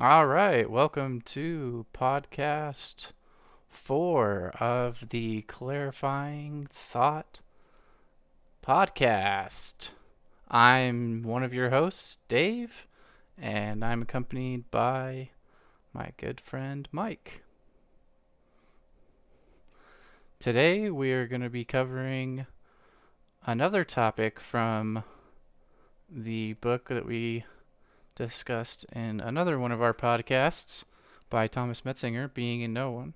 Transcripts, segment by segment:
All right, welcome to podcast 4 of the Clarifying Thought podcast. I'm one of your hosts, Dave, and I'm accompanied by my good friend Mike. Today we are going to be covering another topic from the book that we discussed in another one of our podcasts by Thomas Metzinger, Being No One,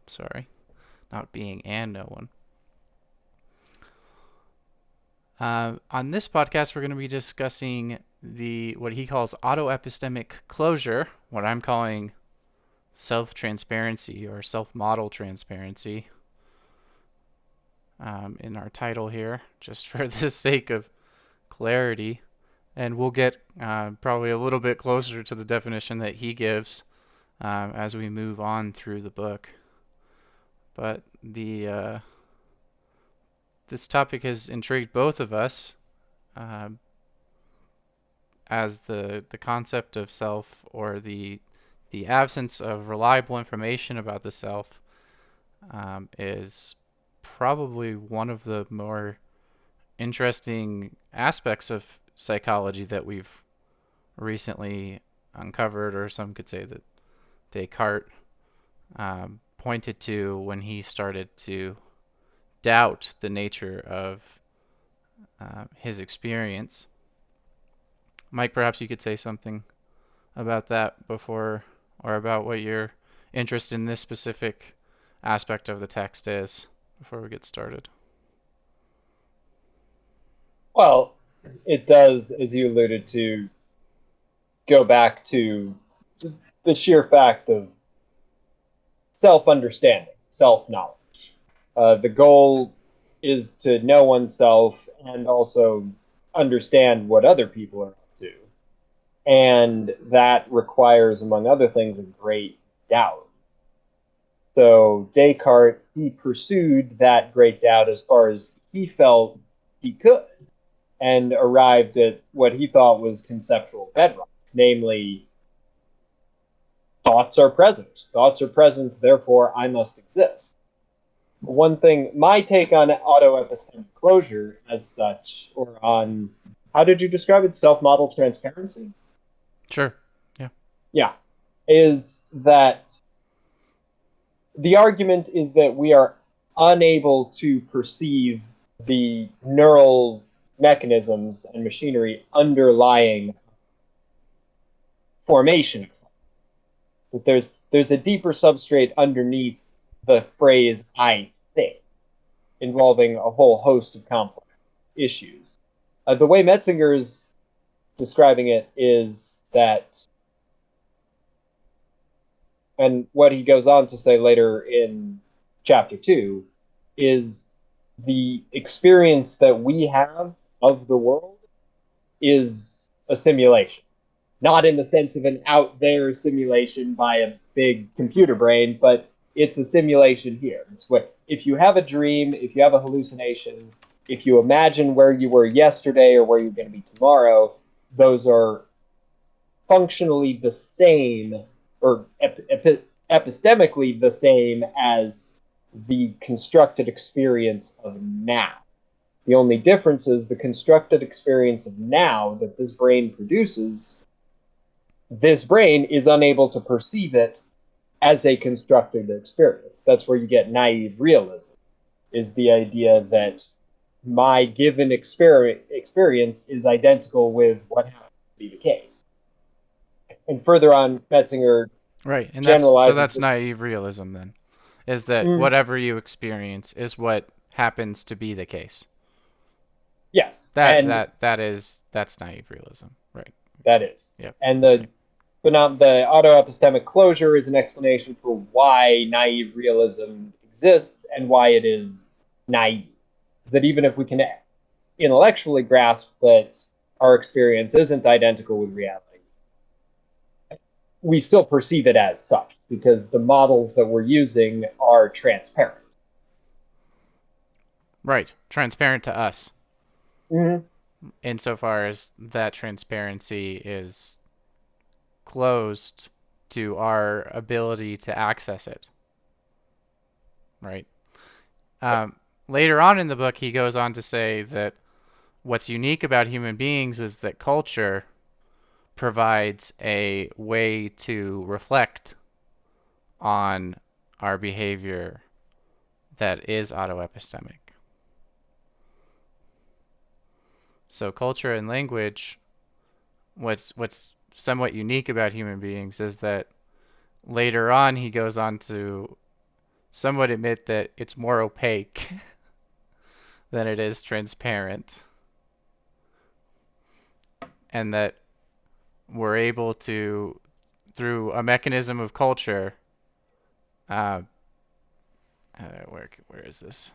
sorry, not Being and No One. On this podcast, we're going to be discussing what he calls autoepistemic closure, what I'm calling self-transparency or self-model transparency in our title here, just for the sake of clarity. And we'll get probably a little bit closer to the definition that he gives as we move on through the book. But this topic has intrigued both of us, uh, as the concept of self, or the absence of reliable information about the self, is probably one of the more interesting aspects of psychology that we've recently uncovered, or some could say that Descartes pointed to when he started to doubt the nature of his experience. Mike, perhaps you could say something about that before, or about what your interest in this specific aspect of the text is before we get started. Well, it does, as you alluded to, go back to the sheer fact of self understanding, self knowledge. The goal is to know oneself and also understand what other people are up to. And that requires, among other things, a great doubt. So Descartes, he pursued that great doubt as far as he felt he could, and arrived at what he thought was conceptual bedrock, namely, thoughts are present. Thoughts are present, therefore I must exist. One thing, my take on autoepistemic closure as such, or on, how did you describe it? Self model transparency? Sure. Yeah. Yeah. Is that the argument is that we are unable to perceive the neural mechanisms and machinery underlying formation. That there's a deeper substrate underneath the phrase "I think," involving a whole host of complex issues. The way Metzinger is describing it is that, and what he goes on to say later in chapter 2, is the experience that we have of the world is a simulation. Not in the sense of an out there simulation by a big computer brain, but it's a simulation here. It's what, if you have a dream, if you have a hallucination, if you imagine where you were yesterday or where you're going to be tomorrow, those are functionally the same, or epistemically the same as the constructed experience of now. The only difference is the constructed experience of now that this brain produces, this brain is unable to perceive it as a constructed experience. That's where you get naive realism, is the idea that my given experience is identical with what happens to be the case. And further on, Metzinger Right. And generalizes that's this. naive realism then. Is that Mm, whatever you experience is what happens to be the case. yes, and That's naive realism. Right. that is. Yep. And Yep. the autoepistemic closure is an explanation for why naive realism exists and why it is naive. Is that even if we can intellectually grasp that our experience isn't identical with reality, we still perceive it as such because the models that we're using are transparent. Right. Transparent to us, Mm-hmm. insofar as that transparency is closed to our ability to access it, right? Um, Later on in the book, he goes on to say that what's unique about human beings is that culture provides a way to reflect on our behavior that is autoepistemic. So culture and language, what's somewhat unique about human beings is that later on he goes on to somewhat admit that it's more opaque than it is transparent, and that we're able to, through a mechanism of culture, uh, where is this?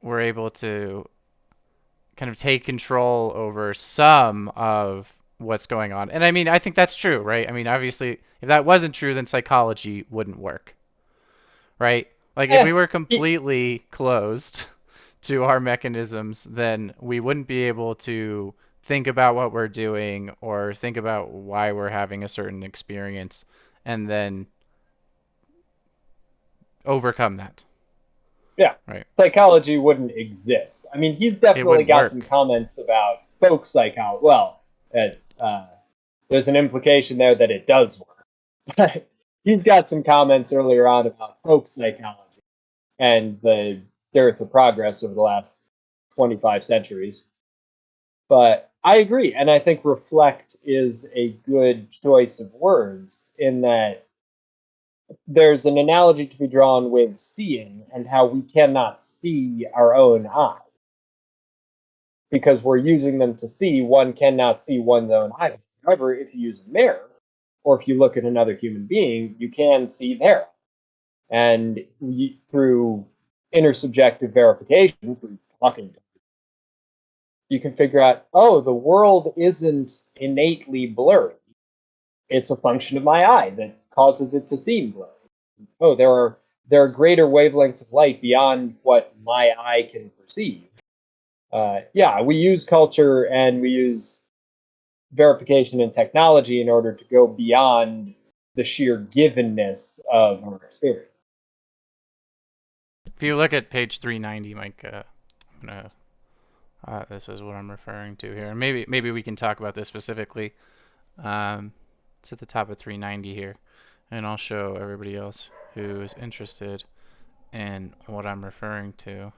We're able to kind of take control over some of what's going on. And I mean, I think that's true, right? I mean, obviously, if that wasn't true, then psychology wouldn't work, right? Like, if we Eh, were he, completely closed to our mechanisms, then we wouldn't be able to think about what we're doing or think about why we're having a certain experience and then overcome that, yeah, right? psychology wouldn't exist. I mean, he's It definitely wouldn't got some work. comments about folk psychology. Well, there's an implication there that it does work. He's got some comments earlier on about folk psychology and the dearth of progress over the last 25 centuries. But I agree. And I think reflect is a good choice of words in that there's an analogy to be drawn with seeing and how we cannot see our own eye because we're using them to see. One cannot see one's own eye. However, if you use a mirror or if you look at another human being, you can see their. And through intersubjective verification, through talking, you can figure out, oh, the world isn't innately blurry. It's a function of my eye that causes it to seem blurry. Oh, there are greater wavelengths of light beyond what my eye can perceive. Yeah, we use culture and we use verification and technology in order to go beyond the sheer givenness of our experience. If you look at page 390, Mike, I'm gonna this is what I'm referring to here. And maybe we can talk about this specifically. It's at the top of 390 here, and I'll show everybody else who is interested in what I'm referring to.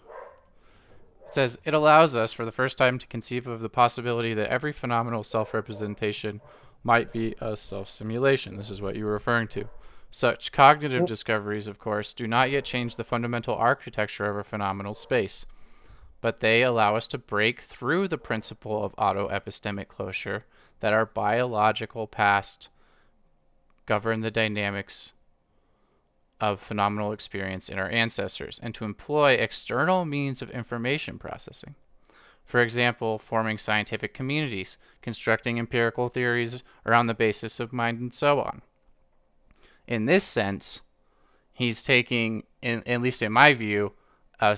It says it allows us for the first time to conceive of the possibility that every phenomenal self-representation might be a self-simulation. This is what you were referring to. Such cognitive discoveries, of course, do not yet change the fundamental architecture of a phenomenal space, but they allow us to break through the principle of autoepistemic closure that our biological past govern the dynamics of phenomenal experience in our ancestors and to employ external means of information processing. For example, forming scientific communities, constructing empirical theories around the basis of mind, and so on. In this sense, he's taking, at least in my view, a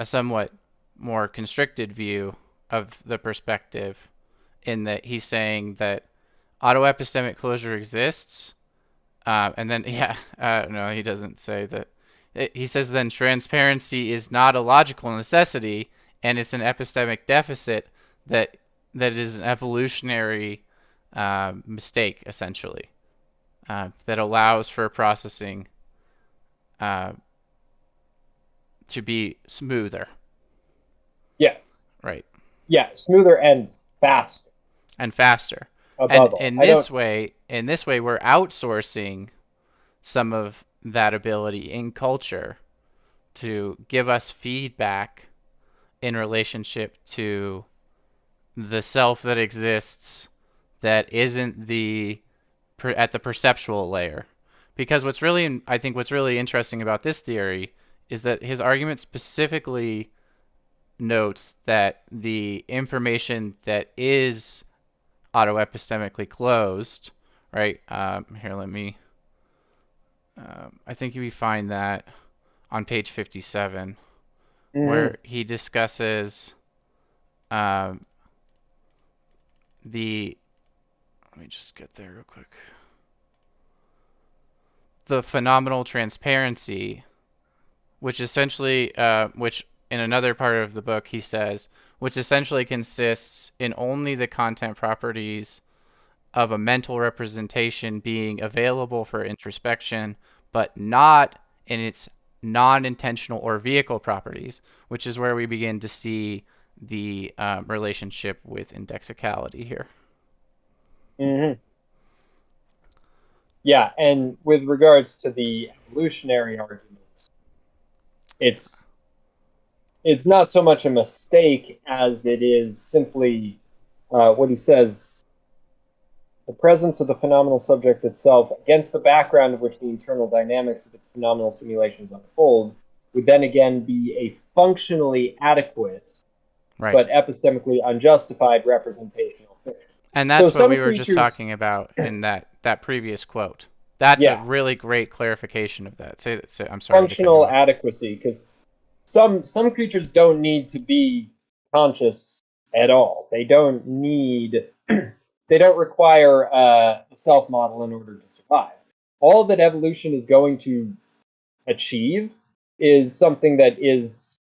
somewhat more constricted view of the perspective, in that he's saying that autoepistemic closure exists, and then yeah, no, he doesn't say that. He says then transparency is not a logical necessity, and it's an epistemic deficit that is an evolutionary mistake essentially, that allows for processing uh, to be smoother, Yes. right? Yeah, smoother and faster And faster. And above all. I don't. in this way, we're outsourcing some of that ability in culture to give us feedback in relationship to the self that exists that isn't at the perceptual layer. Because I think what's really interesting about this theory is that his argument specifically notes that the information that is autoepistemically closed, right? Here, let me. I think you find that on page 57, Mhm. where he discusses um, the Let me just get there real quick. The phenomenal transparency, which essentially, which in another part of the book he says, which essentially consists in only the content properties of a mental representation being available for introspection, but not in its non-intentional or vehicle properties, which is where we begin to see the relationship with indexicality here. Hmm. Yeah, and with regards to the evolutionary arguments, it's it's not so much a mistake as it is simply what he says: the presence of the phenomenal subject itself, against the background of which the internal dynamics of its phenomenal simulations unfold, would then again be a functionally adequate Right. but epistemically unjustified representational fiction. And So that's what we some were just creatures, talking about in that previous quote. That's a yeah, really great clarification of that. I'm sorry to cut you functional off. adequacy, because some creatures don't need to be conscious at all. They don't need they don't require a self model in order to survive. All that evolution is going to achieve is something that is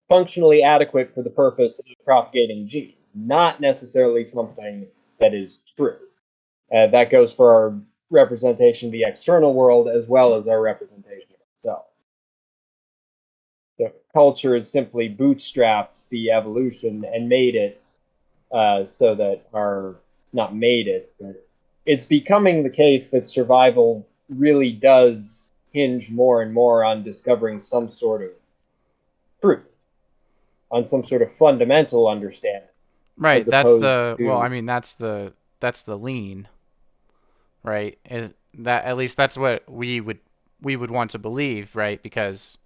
functionally adequate for the purpose of propagating genes, not necessarily something that is true. That goes for our representation of the external world as well as our representation of ourselves. The culture has simply bootstrapped the evolution and made it so that our not made it, but it's becoming the case that survival really does hinge more and more on discovering some sort of truth, on some sort of fundamental understanding, as Right. That's opposed the well. I to mean, that's the lean, right? Is that at least that's what we would want to believe, right? Because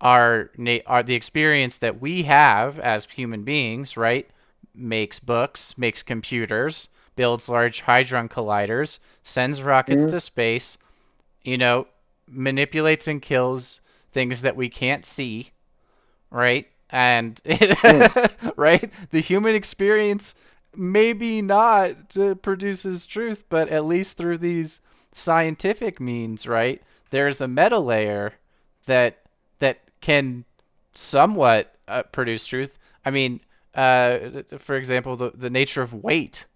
our the experience that we have as human beings, right, makes books, makes computers, builds large hadron colliders, sends rockets mm, to space, you know, manipulates and kills things that we can't see, right? And mm, right, the human experience maybe not produces truth, but at least through these scientific means, right? There's a meta layer that that can somewhat produce truth. I mean, for example, the nature of weight,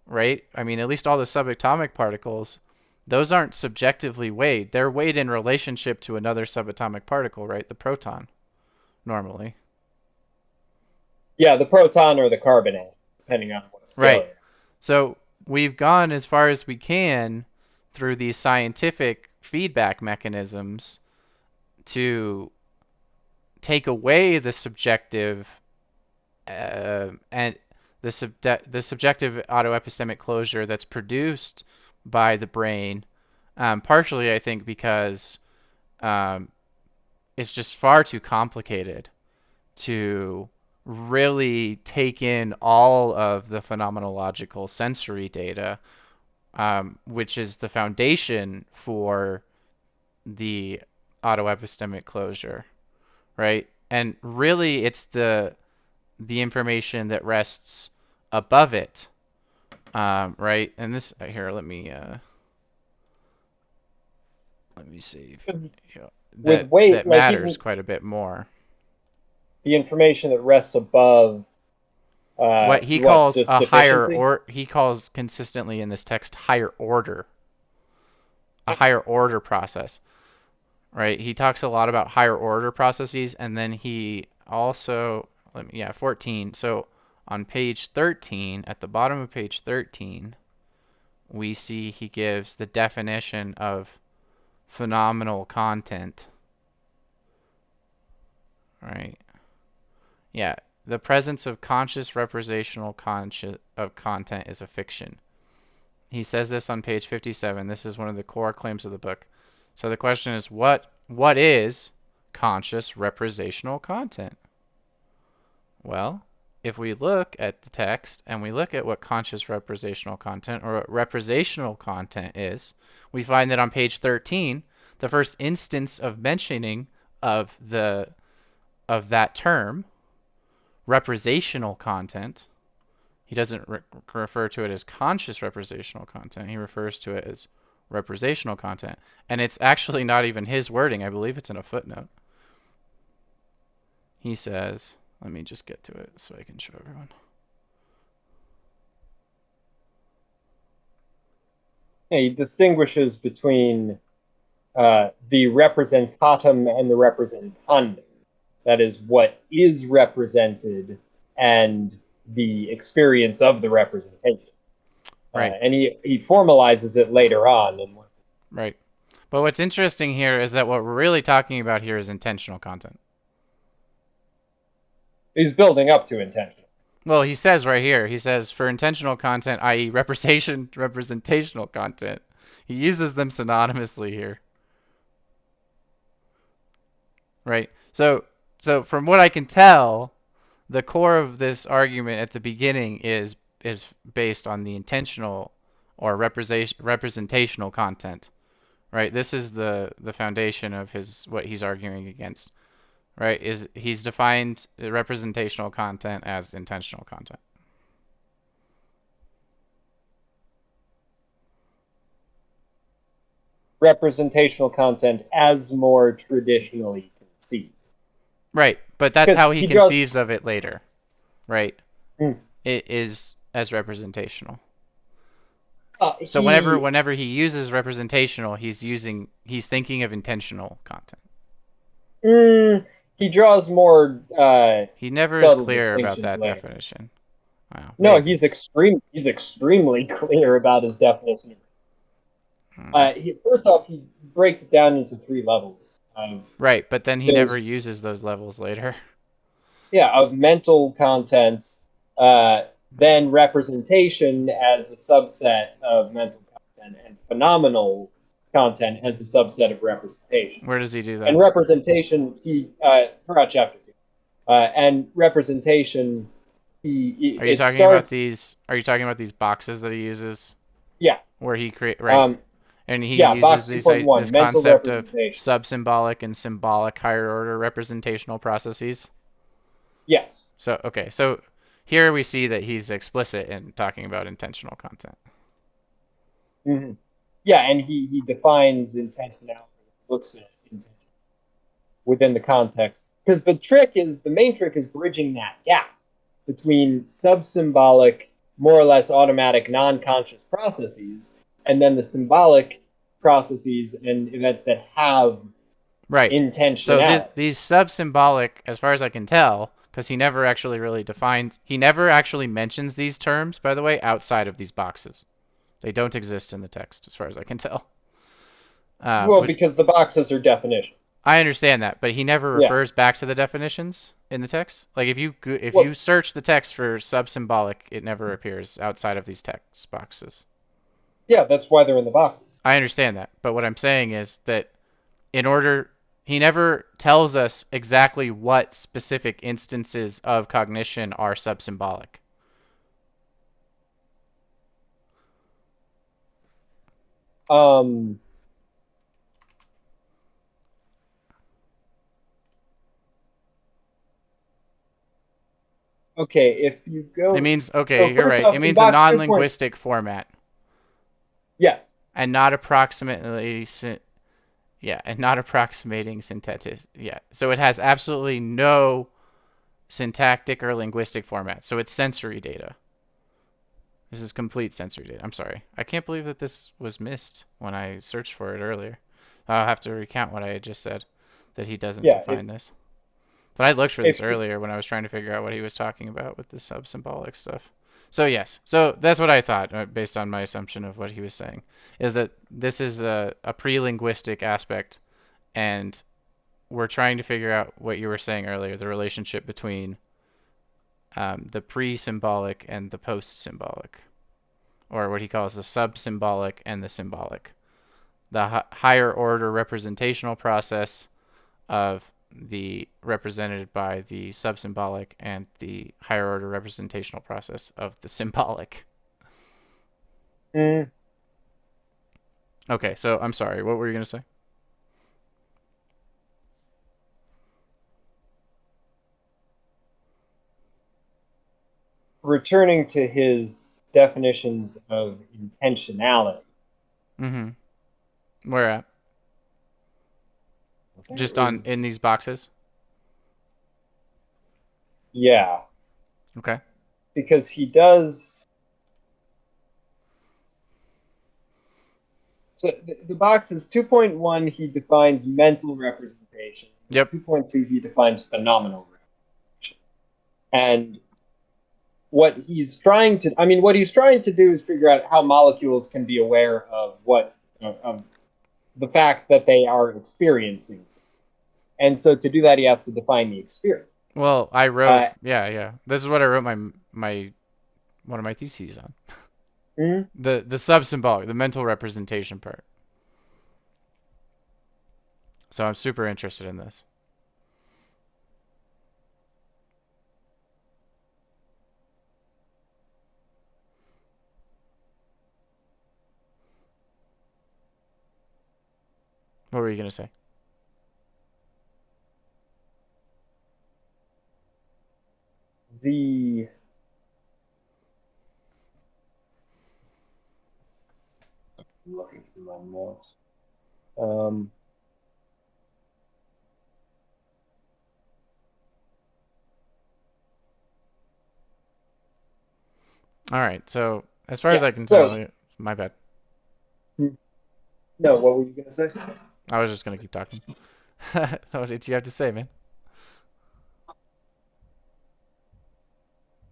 right? I mean, at least all the subatomic particles, those aren't subjectively weighed. They're weighed in relationship to another subatomic particle, right? The proton, normally. yeah, the proton or the carbon atom, depending on what scale Right. you're So we've gone as far as we can through these scientific feedback mechanisms to take away the subjective and the subjective autoepistemic closure that's produced by the brain. Partially, I think, because um, it's just far too complicated to really take in all of the phenomenological sensory data, which is the foundation for the autoepistemic closure, right? And really, it's the information that rests above it, right? And this here, let me see if, at. you know, With that weight, like matters even quite a bit more. the information that rests above What he what calls the a higher, sufficiency. or he calls consistently in this text, a higher order process, right? He talks a lot about higher order processes, and then he also, 14. So on page 13, at the bottom of page 13, we see he gives the definition of phenomenal content, right? Yeah, the presence of conscious representational conscious of content is a fiction. He says this on page 57. This is one of the core claims of the book. So the question is, what is conscious representational content? Well, if we look at the text and we look at what conscious representational content or what representational content is, we find that on page 13, the first instance of mentioning of that term, representational content, He doesn't refer to it as conscious representational content. He refers to it as representational content. And it's actually not even his wording. I believe it's in a footnote. He says, let me just get to it so I can show everyone. Yeah, he distinguishes between the representatum and the representandum. That is what is represented and the experience of the representation. Right, And he formalizes it later on. right. But what's interesting here is that what we're really talking about here is intentional content. He's building up to intention. Well, he says right here, he says for intentional content, i.e. representational content. He uses them synonymously here. Right? So from what I can tell, the core of this argument at the beginning is based on the intentional or representational content. Right? This is the foundation of his what he's arguing against. Right? Is he's defined representational content as intentional content. Representational content as more traditionally conceived. Right, but that's Because how he he draws. conceives of it later. Right? Mm, It is as representational. So he whenever he uses representational, he's thinking of intentional content. mm, he draws more He never is subtle clear about distinctions that later. definition. Wow, No, maybe. he's extremely clear about his definition. Hmm. First off, he breaks it down into three levels of Right, but then he never there's uses those levels later. yeah of mental content, uh, then representation as a subset of mental content, and phenomenal content as a subset of representation. Where does he do And that? representation, he throughout chapter two, and representation, Are you it talking about starts these? Are you talking about these boxes that he uses, yeah where he create right, um, and he yeah uses box these 2.1 this mental concept of representation. sub-symbolic and symbolic higher order representational processes? Yes. So okay, so here we see that he's explicit in talking about intentional content. Mm-hmm. Yeah, and he defines intentionality, looks at intention within the context. Because the main trick is bridging that gap between sub-symbolic, more or less automatic, non-conscious processes, and then the symbolic processes and events that have Right. So intentionality. these sub-symbolic, as far as I can tell, because he never actually really defines, he never actually mentions these terms, by the way, outside of these boxes. They don't exist in the text, as far as I can tell. Well, Which because the boxes are definitions. I understand that, but he never Yeah. refers back to the definitions in the text. Like if you Well, search the text for sub-symbolic, it never appears outside of these text boxes. yeah, that's why they're in the boxes. I understand that, but what I'm saying is that in order he never tells us exactly what specific instances of cognition are subsymbolic. Um, okay, if you It go, means okay, so you're first right. off, It in means a box 2. non-linguistic format Yes. and not approximately yeah, and not approximating synthetic. Yeah. So it has absolutely no syntactic or linguistic format. So it's sensory data. This is complete sensory data. I'm sorry. I can't believe that this was missed when I searched for it earlier. I'll have to recount what I had just said, that he doesn't Yeah. define this. But I looked for this If earlier when I was trying to figure out what he was talking about with the sub-symbolic stuff. So yes, so that's what I thought based on my assumption of what he was saying, is that this is a pre-linguistic aspect, and we're trying to figure out what you were saying earlier, the relationship between the pre-symbolic and the post-symbolic, or what he calls the sub-symbolic and the symbolic, the higher order representational process of the represented by the sub-symbolic and the higher order representational process of the symbolic. mm, Okay, so I'm sorry, what were you going to say? returning to his definitions of intentionality, Mm-hmm. Where at? there Just on in is, these boxes? yeah, Okay. because he does. So the box is 2.1, he defines mental representation. And Yep. 2.2, he defines phenomenal representation. And what he's trying to do is figure out how molecules can be aware of of the fact that they are experiencing. And so to do that, he has to define the experience. Well, I wrote, Uh, yeah. This is what I wrote my one of my theses on. mm, The subsymbolic, the mental representation part. So I'm super interested in this. What were you gonna say? the I'm looking through my notes. Um, All right. So as far as yeah. I can So tell, my bad. no, what were you going to say? I was just gonna keep talking. What did you have to say, man?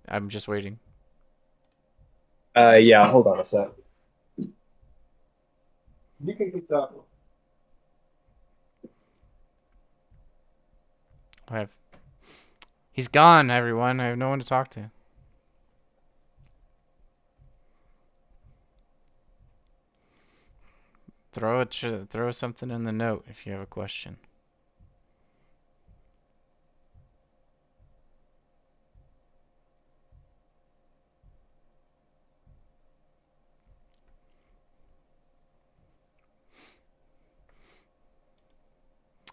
I'm just waiting. Yeah. Hold on a sec. You can keep talking. I have. He's gone, everyone. I have no one to talk to. Throw something in the note if you have a question.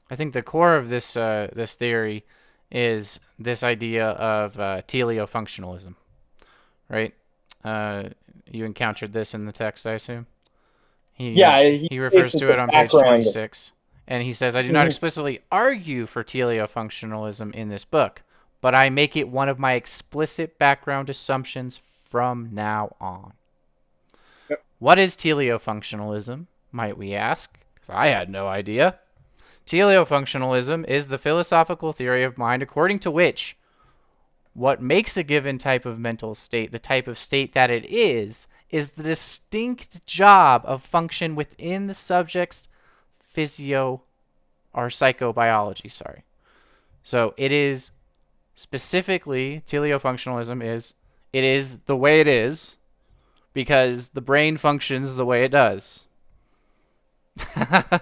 I think the core of this theory is this idea of teleofunctionalism, right? Uh, you encountered this in the text, I assume. He Yeah, he he states refers it's to a it on page background. 26, and he says, "I do not Mhm. explicitly argue for teleofunctionalism in this book, but I make it one of my explicit background assumptions from now on." Yep. What is teleofunctionalism, might we ask? Because I had no idea. Teleofunctionalism is the philosophical theory of mind according to which what makes a given type of mental state the type of state that it is the distinct job of function within the subject's physio or psychobiology. Sorry. So it is specifically teleofunctionalism is it is the way it is because the brain functions the way it does.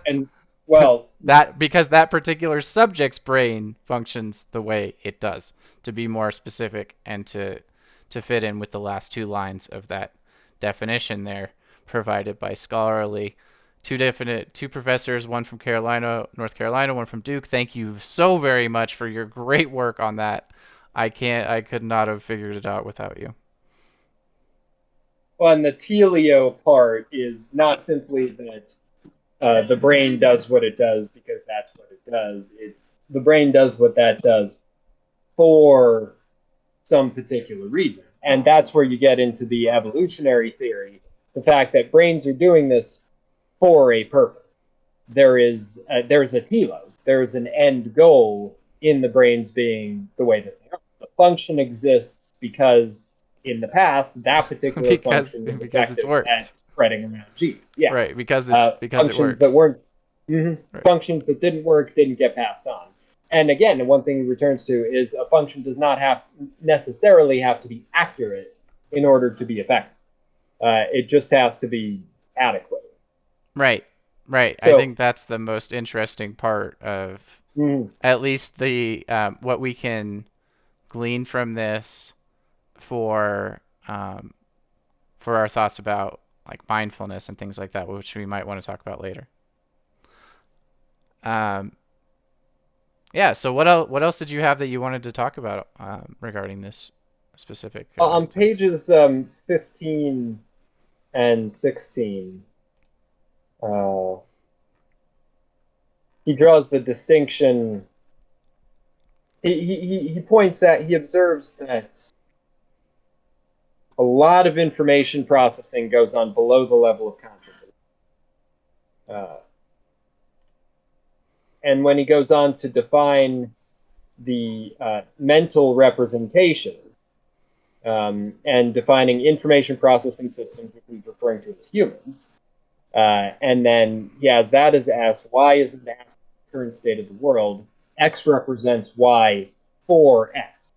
And well, That because that particular subject's brain functions the way it does, to be more specific and to fit in with the last two lines of that definition there provided by scholarly two professors, one from Carolina, North Carolina, one from Duke. Thank you so very much for your great work on that. I could not have figured it out without you. and the telio part is not simply that the brain does what it does because that's what it does. It's the brain does what that does for some particular reason. And that's where you get into the evolutionary theory, the fact that brains are doing this for a purpose. There's a telos, there's an end goal in the brains being the way that they are. The function exists because in the past that particular function was Because it's effective worked. at spreading around genes. Yeah, Right, because it functions that works. weren't mhm, Right. functions that didn't work didn't get passed on. And again, one thing he returns to is a function does not have necessarily have to be accurate in order to be effective. It just has to be adequate. Right. Right. I So, think that's the most interesting part of mm, at least the what we can glean from this for um, for our thoughts about like mindfulness and things like that, which we might want to talk about later. Um, yeah. So what else? What else did you have that you wanted to talk about regarding this? specific On text. pages 15 and 16, uh, he draws the distinction. He points out, he observes that a lot of information processing goes on below the level of consciousness. Uh, and when he goes on to define the mental representation and defining information processing systems, which he's referring to as humans, and then he has that as S. Y is an aspect of the current state of the world. X represents Y for S.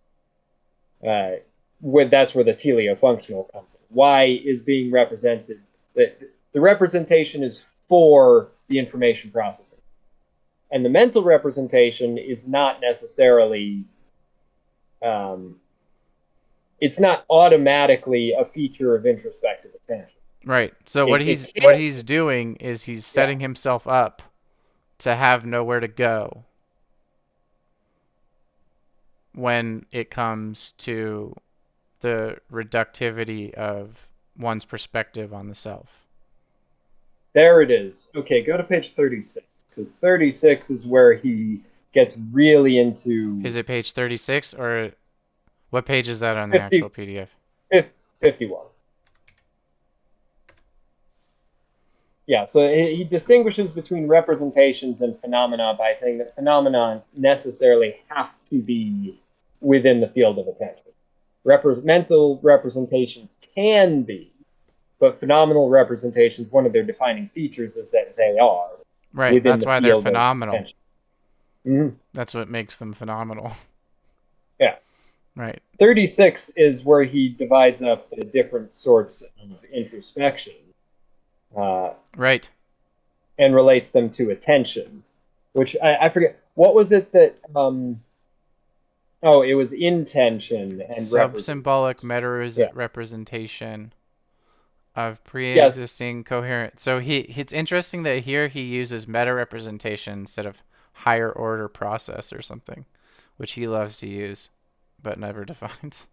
That's where the teleofunctional comes in. Y is being represented. The representation is for the information processing. And the mental representation is not necessarily, it's not automatically a feature of introspective attention. Right. So It what can, he's doing is he's yeah, setting himself up to have nowhere to go when it comes to the reductivity of one's perspective on the self. there it is. Okay, go to page 36, because 36 is where he gets really into Is it page 36 or what page is that on the 50, actual PDF? 51. Yeah, so he distinguishes between representations and phenomena by saying that phenomena necessarily have to be within the field of attention. Mental representations can be, but phenomenal representations, one of their defining features is that they are Right. within That's the why they're field of phenomenal. attention. Mm-hmm. That's what makes them phenomenal. Yeah. Right. 36 is where he divides up the different sorts of introspection uh, Right. and relates them to attention, which I forget. What was it that oh, it was intention and representation. Subsymbolic meta Yeah. representation of Yes, pre-existing coherent. So it's interesting that here he uses meta representation instead of higher order process or something, which he loves to use but never defines.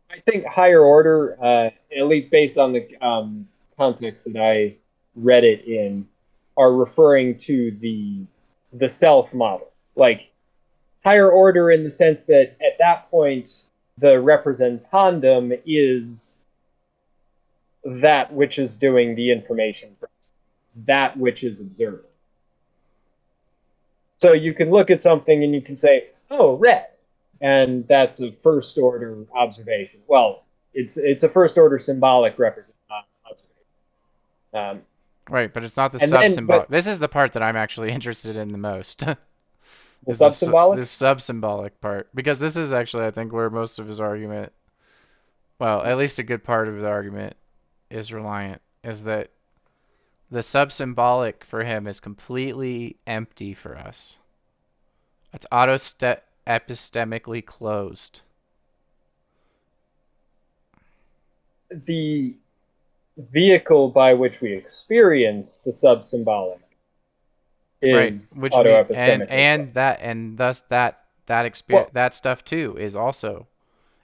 I think higher order, at least based on the context that I read it in, are referring to the self model, like higher order in the sense that at that point the representandum is that which is doing the information processing, that which is observed. So you can look at something and you can say, "Oh, red," and that's a first order observation. Well, it's a first order symbolic observation. Um, Right, but it's not the and then, subsymbolic. but This is the part that I'm actually interested in the most. the Is subsymbolic, this subsymbolic part because this is actually I think where most of his argument, well, at least a good part of the argument is reliant is that the subsymbolic for him is completely empty for us. It's epistemically closed. the vehicle by which we experience the subsymbolic Right, is which we autoepistemically closed. and thus that experience Well, that stuff too is also,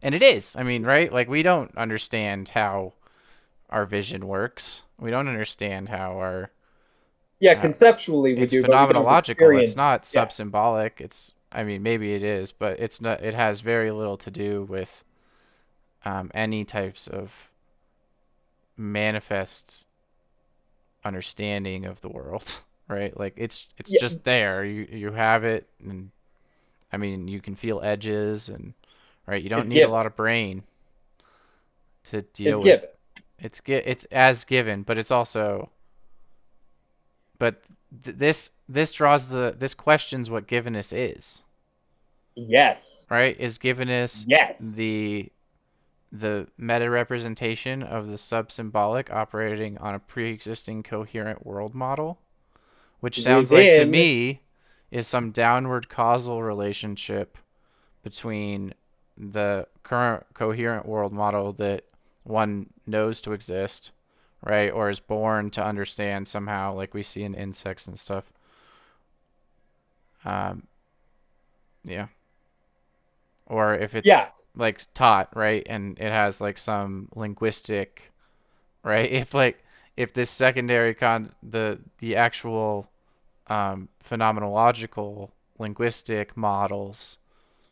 and it is. I mean, right? Like we don't understand how our vision works. We don't understand how our yeah, uh, conceptually we it's do, but we don't phenomenological. It's experience. not Yeah, subsymbolic. It's, I mean, maybe it is, but it's not. It has very little to do with any types of manifest understanding of the world, right? Like it's yeah, just there. You have it, and I mean you can feel edges, and right. You don't it's need a given. lot of brain to deal It's with. given. It's as given, but it's also but this draws this questions what givenness is, Yes. right? Is givenness Yes. the meta representation of the subsymbolic operating on a pre-existing coherent world model, which sounds like to Within, me is some downward causal relationship between the current coherent world model that one knows to exist, right, or is born to understand somehow, like we see in insects and stuff. Um, yeah, or if it's Yeah. like taught, right, and it has like some linguistic, right? If this secondary the actual phenomenological linguistic models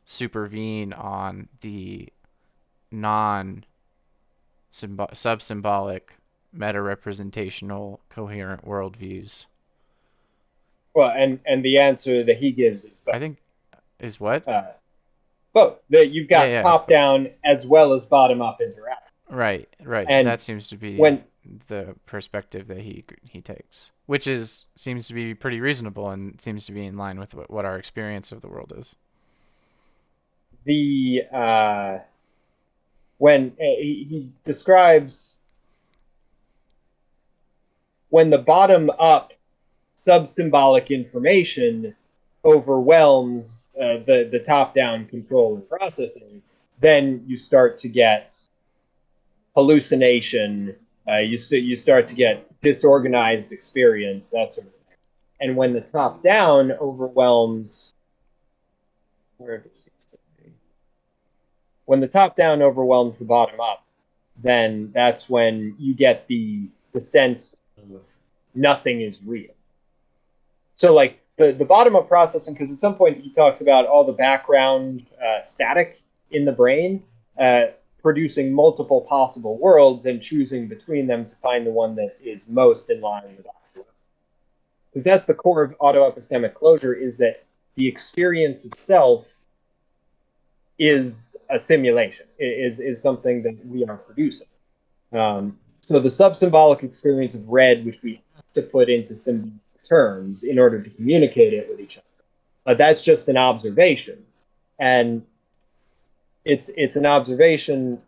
supervene on the non sub-symbolic meta representational coherent worldviews. Well, and the answer that he gives is I both. think is what? Both. That you've Yeah, got yeah, it's top both. down as well as bottom up interaction. Right, right. And That seems to be when the perspective that he takes, which is seems to be pretty reasonable and seems to be in line with what our experience of the world is. the when he describes when the bottom up sub-symbolic information overwhelms the top down control and processing, then you start to get hallucination. You start to get disorganized experience, that sort of thing. And when the top down overwhelms, where does he say? When the top down overwhelms the bottom up, then that's when you get the sense of nothing is real. So like the bottom up processing, because at some point he talks about all the background static in the brain, uh, producing multiple possible worlds and choosing between them to find the one that is most in line with actual. Because that's the core of autoepistemic closure, is that the experience itself is a simulation, is something that we are producing. So the sub-symbolic experience of red, which we have to put into symbolic terms in order to communicate it with each other, that's just an observation, and it's an observation,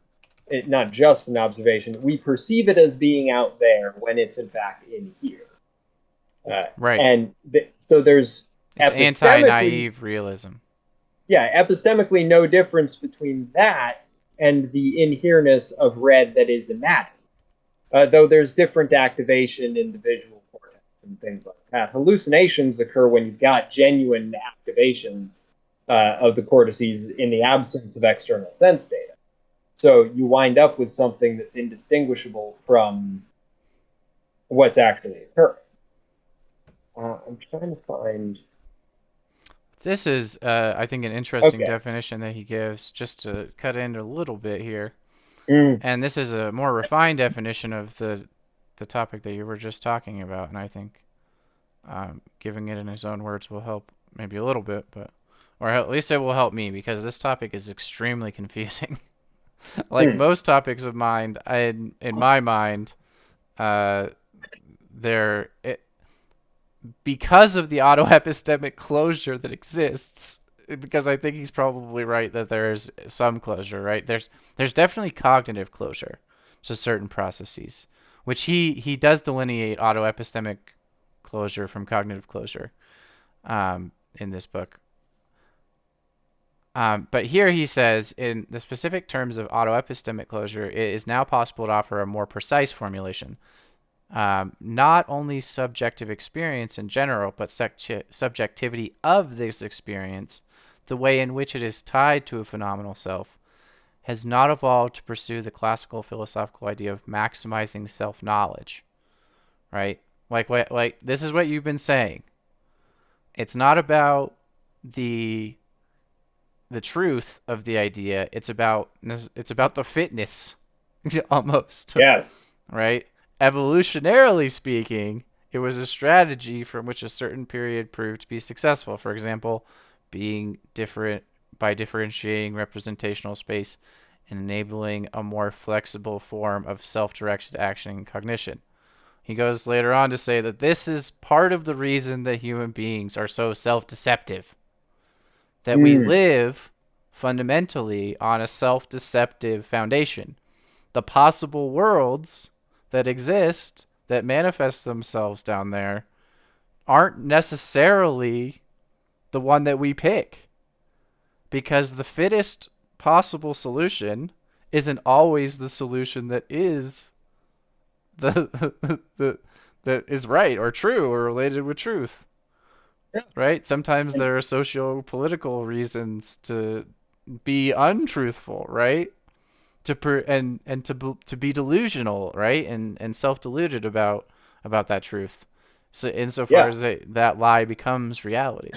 not just an observation. We perceive it as being out there when it's in fact in here, uh, Right. and so there's It's epistemically, anti-naive realism. yeah, epistemically no difference between that and the inhereness of red that is imagined. Though there's different activation in the visual cortex and things like that. Hallucinations occur when you've got genuine activation of the cortices in the absence of external sense data. So you wind up with something that's indistinguishable from what's actually occurring. I'm trying to find. This is, I think, an interesting Okay. definition that he gives, just to cut into a little bit here. Mm. And this is a more refined definition of the topic that you were just talking about, and I think giving it in his own words will help maybe a little bit, but or at least it will help me because this topic is extremely confusing. Like Mm. most topics of mind, in my mind, uh, they're because of the autoepistemic closure that exists, because I think he's probably right that there's some closure, right? There's definitely cognitive closure to certain processes, which he does delineate autoepistemic closure from cognitive closure in this book. But here he says, in the specific terms of autoepistemic closure, it is now possible to offer a more precise formulation. Not only subjective experience in general, but subjectivity of this experience, the way in which it is tied to a phenomenal self, has not evolved to pursue the classical philosophical idea of maximizing self-knowledge, right? Like this is what you've been saying. It's not about the the truth of the idea. It's about the fitness, almost. Yes. Right? Evolutionarily speaking, it was a strategy from which a certain period proved to be successful. For example, being different by differentiating representational space and enabling a more flexible form of self-directed action and cognition. He goes later on to say that this is part of the reason that human beings are so self-deceptive, that we Mm. live fundamentally on a self-deceptive foundation. The possible worlds that exist that manifest themselves down there aren't necessarily the one that we pick, because the fittest possible solution isn't always the solution that is the that is right or true or related with truth, Yeah. right? Sometimes And there are socio-political reasons to be untruthful, right? To be delusional, right? And self-deluded about that truth. So insofar Yeah. as that lie becomes reality.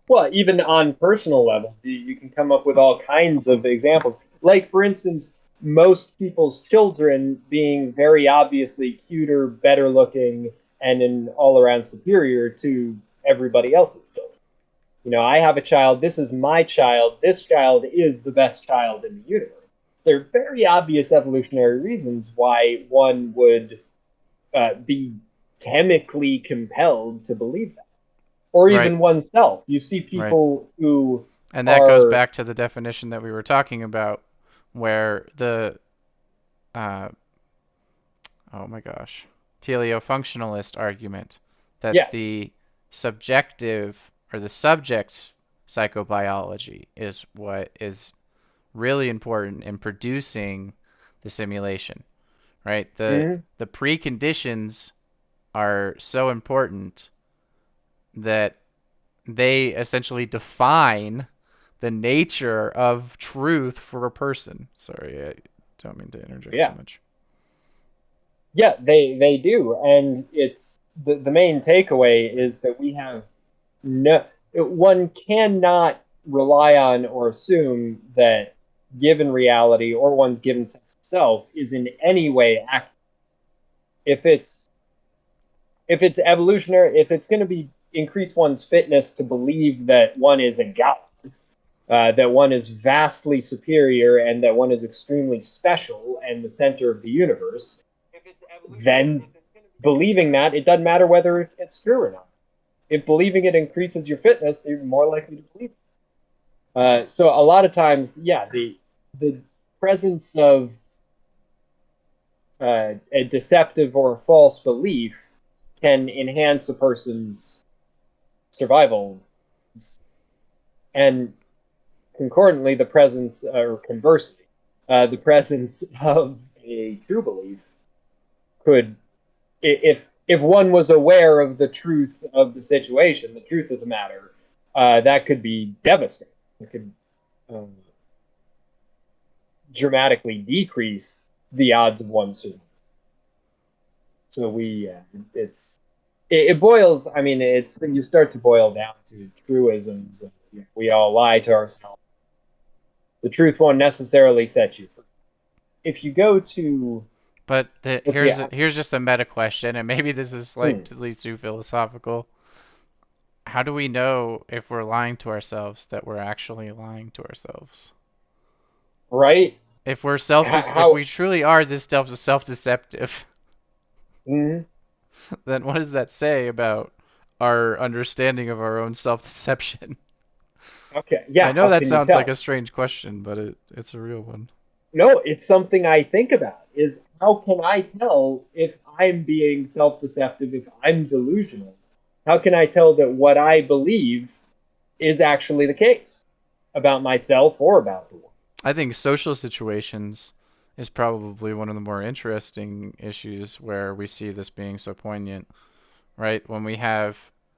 Well, even on personal level, you can come up with all kinds of examples. Like, for instance, most people's children being very obviously cuter, better looking, and an all around superior to everybody else's children. I have a child. This is my child. This child is the best child in the universe. There are very obvious evolutionary reasons why one would be chemically compelled to believe that, or Right, even oneself. You see right. people who And that goes are, back to the definition that we were talking about, where the uh, oh my gosh, teleofunctionalist argument that yes, the subjective or the subject psychobiology is what is really important in producing the simulation, right? mm-hmm, The preconditions are so important that they essentially define the nature of truth for a person. Sorry, I don't mean to interject too yeah, much. yeah, they do, and it's the main takeaway is that we have no one cannot rely on or assume that given reality or one's given sense of self is in any way accurate. If it's evolutionary, if it's going to be increase one's fitness to believe that one is a god, that one is vastly superior, and that one is extremely special and the center of the universe, then believing that, it doesn't matter whether it's true or not. If believing it increases your fitness, you're more likely to believe it. So a lot of times, yeah, the presence of a deceptive or a false belief can enhance a person's survival, and concordantly, the presence, or conversely, the presence of a true belief could, if one was aware of the truth of the situation, the truth of the matter, that could be devastating. It could um, dramatically decrease the odds of one's survival. So it's it boils. I mean, it's you start to boil down to truisms. We all lie to ourselves. The truth won't necessarily set you free. If you go to, But let's see, here's just a meta question, and maybe this is hmm, slightly too philosophical. How do we know if we're lying to ourselves that we're actually lying to ourselves? right? If How we truly are this self-deceptive, mm, then what does that say about our understanding of our own self-deception? okay, I yeah. know How that can you sounds like a tell? strange question, but it's a real one. No, it's something I think about. Is how can I tell if I'm being self-deceptive, if I'm delusional? How can I tell that what I believe is actually the case about myself or about the world? I think social situations is probably one of the more interesting issues where we see this being so poignant, right? When we have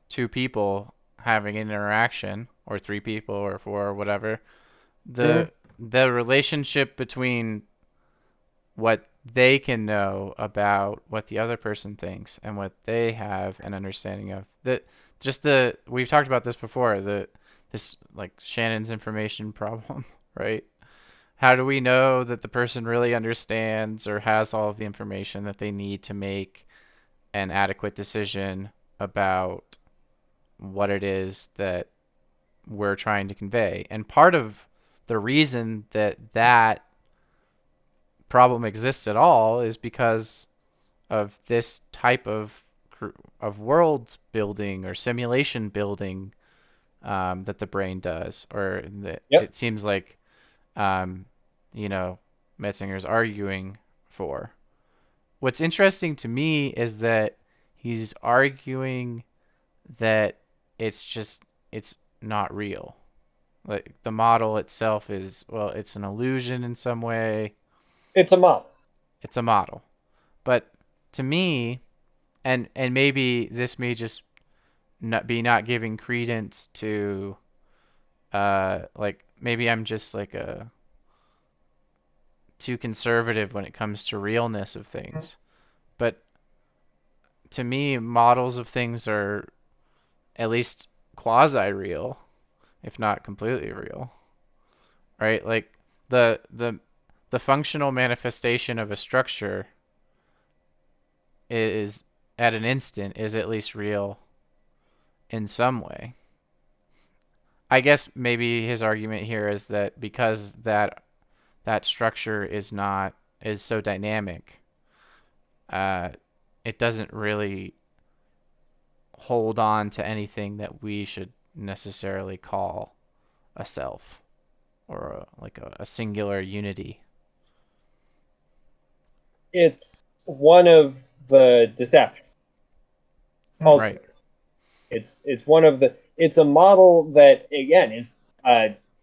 two people having an interaction, or three people, or four, or whatever, Mm, the relationship between what they can know about what the other person thinks and what they have an understanding of. The we've talked about this before, this like Shannon's information problem, right? How do we know that the person really understands or has all of the information that they need to make an adequate decision about what it is that we're trying to convey? And part of the reason that that problem exists at all is because of this type of world building or simulation building that the brain does, or that yep. it seems like um, you know Metzinger's arguing for. What's interesting to me is that he's arguing that it's not real. Like the model itself is, well, it's an illusion in some way. It's a model. It's a model. But to me, and maybe this may just not giving credence to like maybe I'm just like a too conservative when it comes to realness of things. But to me, models of things are at least quasi real, if not completely real, right? Like the the functional manifestation of a structure is at an instant is at least real in some way. I guess maybe his argument here is that because that structure is so dynamic, uh, it doesn't really hold on to anything that we should necessarily call a self or like a singular unity. It's one of the deceptions, Right. ultimately. It's one of the it's a model that again is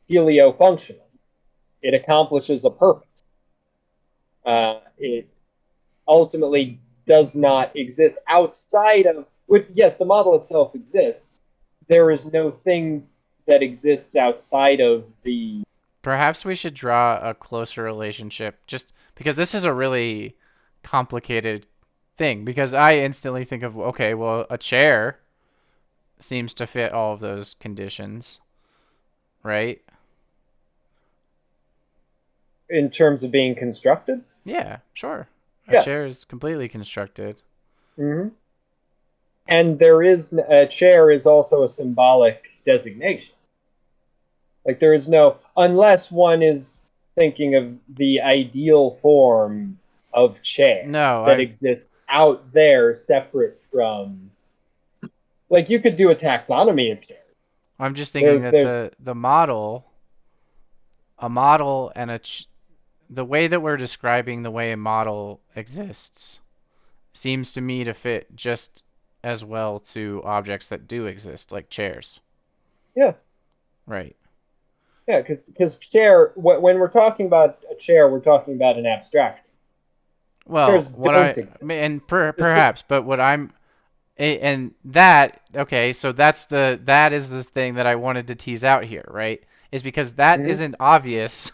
heliofunctional. It accomplishes a purpose. It ultimately does not exist outside of which yes, the model itself exists. There is no thing that exists outside of the Perhaps we should draw a closer relationship just because this is a really complicated thing because I instantly think of okay, well, a chair seems to fit all of those conditions, right? in terms of being constructed. Yeah, sure. A chair Yes. is completely constructed. Mm-hmm. And there is a chair is also a symbolic designation. Like there is no unless one is thinking of the ideal form of chair No, that exists out there separate from like you could do a taxonomy of chairs. I'm just thinking There's that there's the model, a model and the way that we're describing the way a model exists seems to me to fit just as well to objects that do exist, like chairs. yeah, Right. yeah, because chair when we're talking about a chair, we're talking about an abstraction. Well, Chairs what don't exist. and This, perhaps, but what I'm and that okay, so that is the thing that I wanted to tease out here, right? Is because that mhm. isn't obvious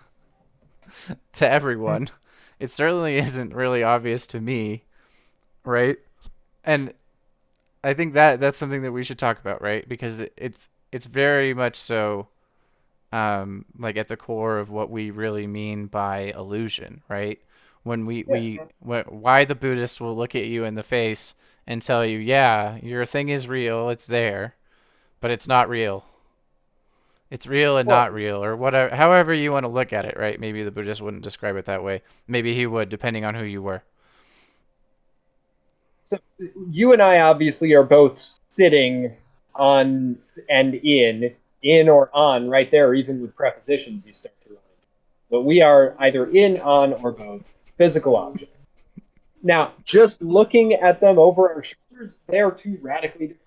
to everyone. It certainly isn't really obvious to me, right? And I think that that's something that we should talk about, right? Because it's very much so like at the core of what we really mean by illusion, right? When Yeah. why the Buddhist will look at you in the face and tell you, yeah, your thing is real, it's there, but it's not real. It's real and Well, not real, or whatever, however you want to look at it, right? Maybe the Buddhist wouldn't describe it that way. Maybe he would, depending on who you were. so you and I obviously are both sitting on and in or on, right there, even with prepositions you start to run into. But we are either in, on, or both physical objects. Now, just looking at them over our shoulders, they are two radically different.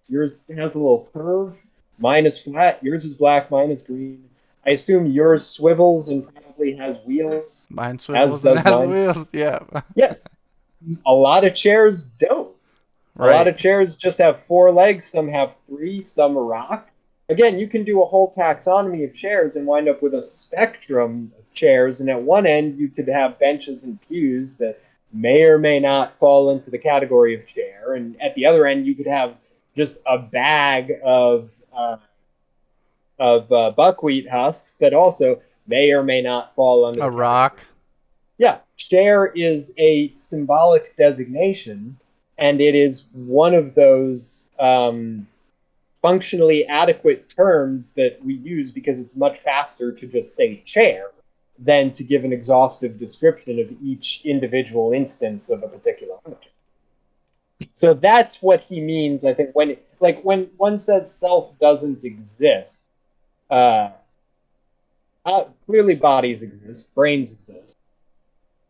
Yours has a little curve, mine is flat, yours is black, mine is green. I assume yours swivels and probably has wheels, Mine as swivels and does has mine. wheels. Yeah. Yes, a lot of chairs don't. A lot Right. of chairs just have four legs, some have three, some rock. Again, you can do a whole taxonomy of chairs and wind up with a spectrum of chairs. And at one end, you could have benches and pews that may or may not fall into the category of chair. And at the other end, you could have just a bag of buckwheat husks that also may or may not fall under A the category. rock. Yeah, share is a symbolic designation, and it is one of those functionally adequate terms that we use because it's much faster to just say chair than to give an exhaustive description of each individual instance of a particular object. So that's what he means, I think, when one says self doesn't exist. Uh, Clearly, bodies exist, brains exist.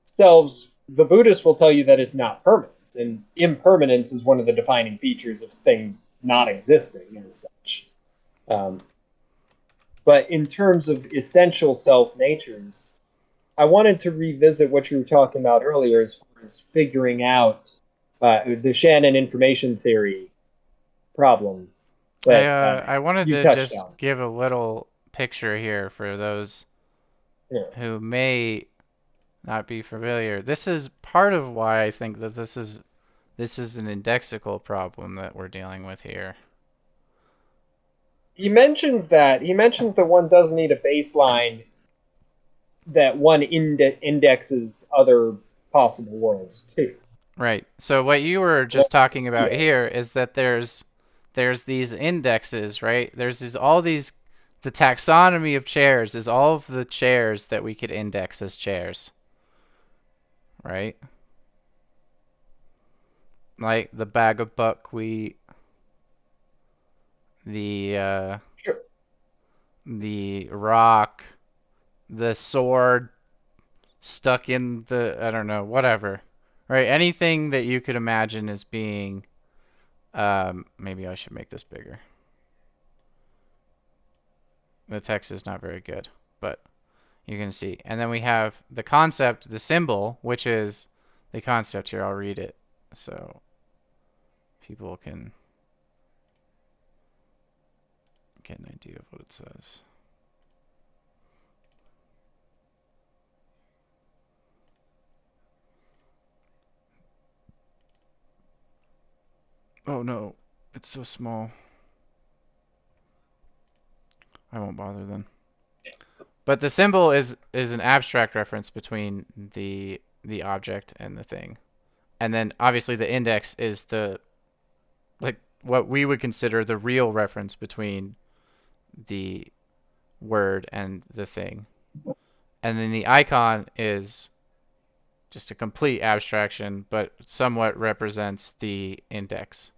Selves, the Buddhists will tell you that it's not permanent, and impermanence is one of the defining features of things not existing as such. Um, but in terms of essential self natures, I wanted to revisit what you were talking about earlier as far as figuring out the Shannon information theory problem that I wanted you to touched just on. give a little picture here for those Yeah. who may not be familiar. This is part of why I think that this is an indexical problem that we're dealing with here. He mentions that one does need a baseline that one indexes other possible worlds too. Right. So what you were Well, just talking about yeah, here is that there's these indexes, right? There's all these the taxonomy of chairs is all of the chairs that we could index as chairs, right? Like the bag of buckwheat, the uh, sure. the rock, the sword stuck in the I don't know, whatever. Right? Anything that you could imagine as being maybe I should make this bigger. The text is not very good, but you can see. And then we have the concept, the symbol, which is the concept here. I'll read it so people can get an idea of what it says. Oh no, it's so small. I won't bother then. But the symbol is an abstract reference between the object and the thing. And then obviously the index is the like what we would consider the real reference between the word and the thing. And then the icon is just a complete abstraction, but somewhat represents the index,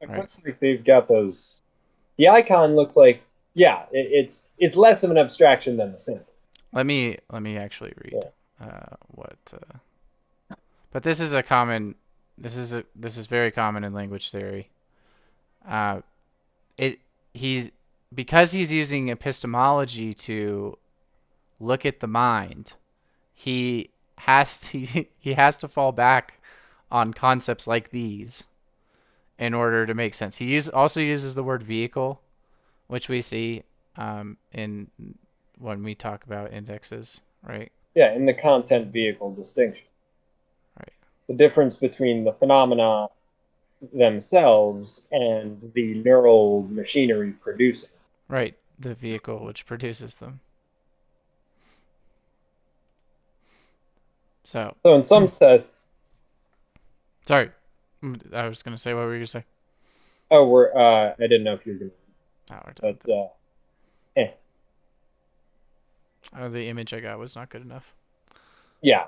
It right? looks like they've got those. The icon looks like, yeah, it's less of an abstraction than the symbol. Let me actually read what. But this is a common. This is very common in language theory. Uh, it he's because he's using epistemology to look at the mind. He has to fall back on concepts like these in order to make sense. Also uses the word vehicle, which we see in when we talk about indexes, right? Yeah, in the content vehicle distinction. Right. The difference between the phenomena themselves and the neural machinery producing. Right. The vehicle which produces them. So, So in some sense, sorry. I was going to say what were you going to say? oh, we're I didn't know if you were gonna, Oh, we're done with but it. eh, The image I got was not good enough. yeah.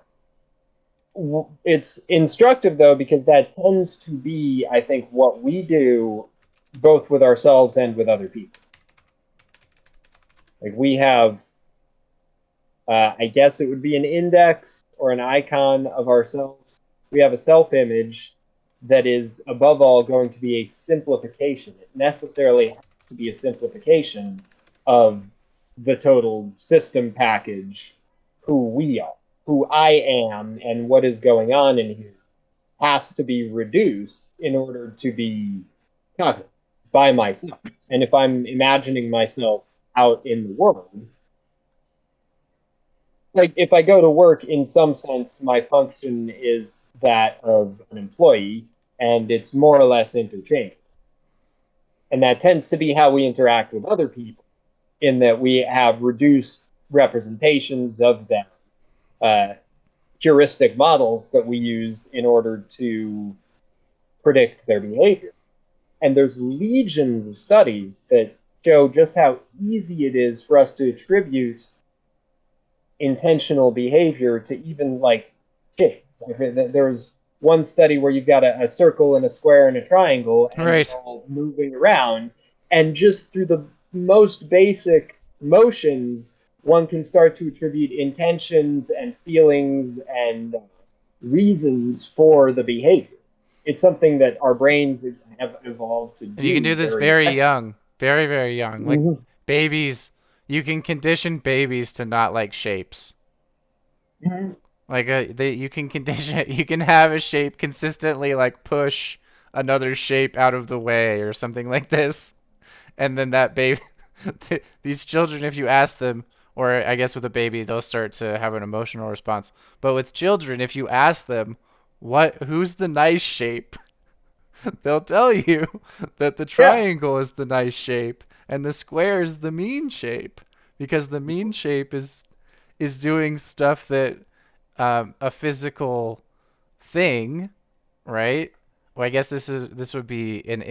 It's instructive though because that tends to be, I think, what we do both with ourselves and with other people. Like we have, I guess it would be an index or an icon of ourselves. We have a self image that is, above all, going to be a simplification. It necessarily has to be a simplification of the total system package, who we are, who I am, and what is going on in here has to be reduced in order to be covered by myself. And if I'm imagining myself out in the world, like if I go to work, in some sense, my function is that of an employee, and it's more or less interchangeable. And that tends to be how we interact with other people, in that we have reduced representations of them, uh, heuristic models that we use in order to predict their behavior. And there's legions of studies that show just how easy it is for us to attribute intentional behavior to even like shapes. There's one study where you've got a circle and a square and a triangle, and they're Right. all moving around, and just through the most basic motions, one can start to attribute intentions and feelings and reasons for the behavior. It's something that our brains have evolved to And you can do do this very very effectively. young, very, very young. Like Mm-hmm. babies, you can condition babies to not like shapes. Mm-hmm. Like you can condition it. You can have a shape consistently like push another shape out of the way or something like this, and then that baby. These children, if you ask them, or I guess with a baby, they'll start to have an emotional response. But with children, if you ask them, who's the nice shape? They'll tell you that the Yeah. triangle is the nice shape and the square is the mean shape because the mean shape is doing stuff that a physical thing, right? Well, I guess this would be an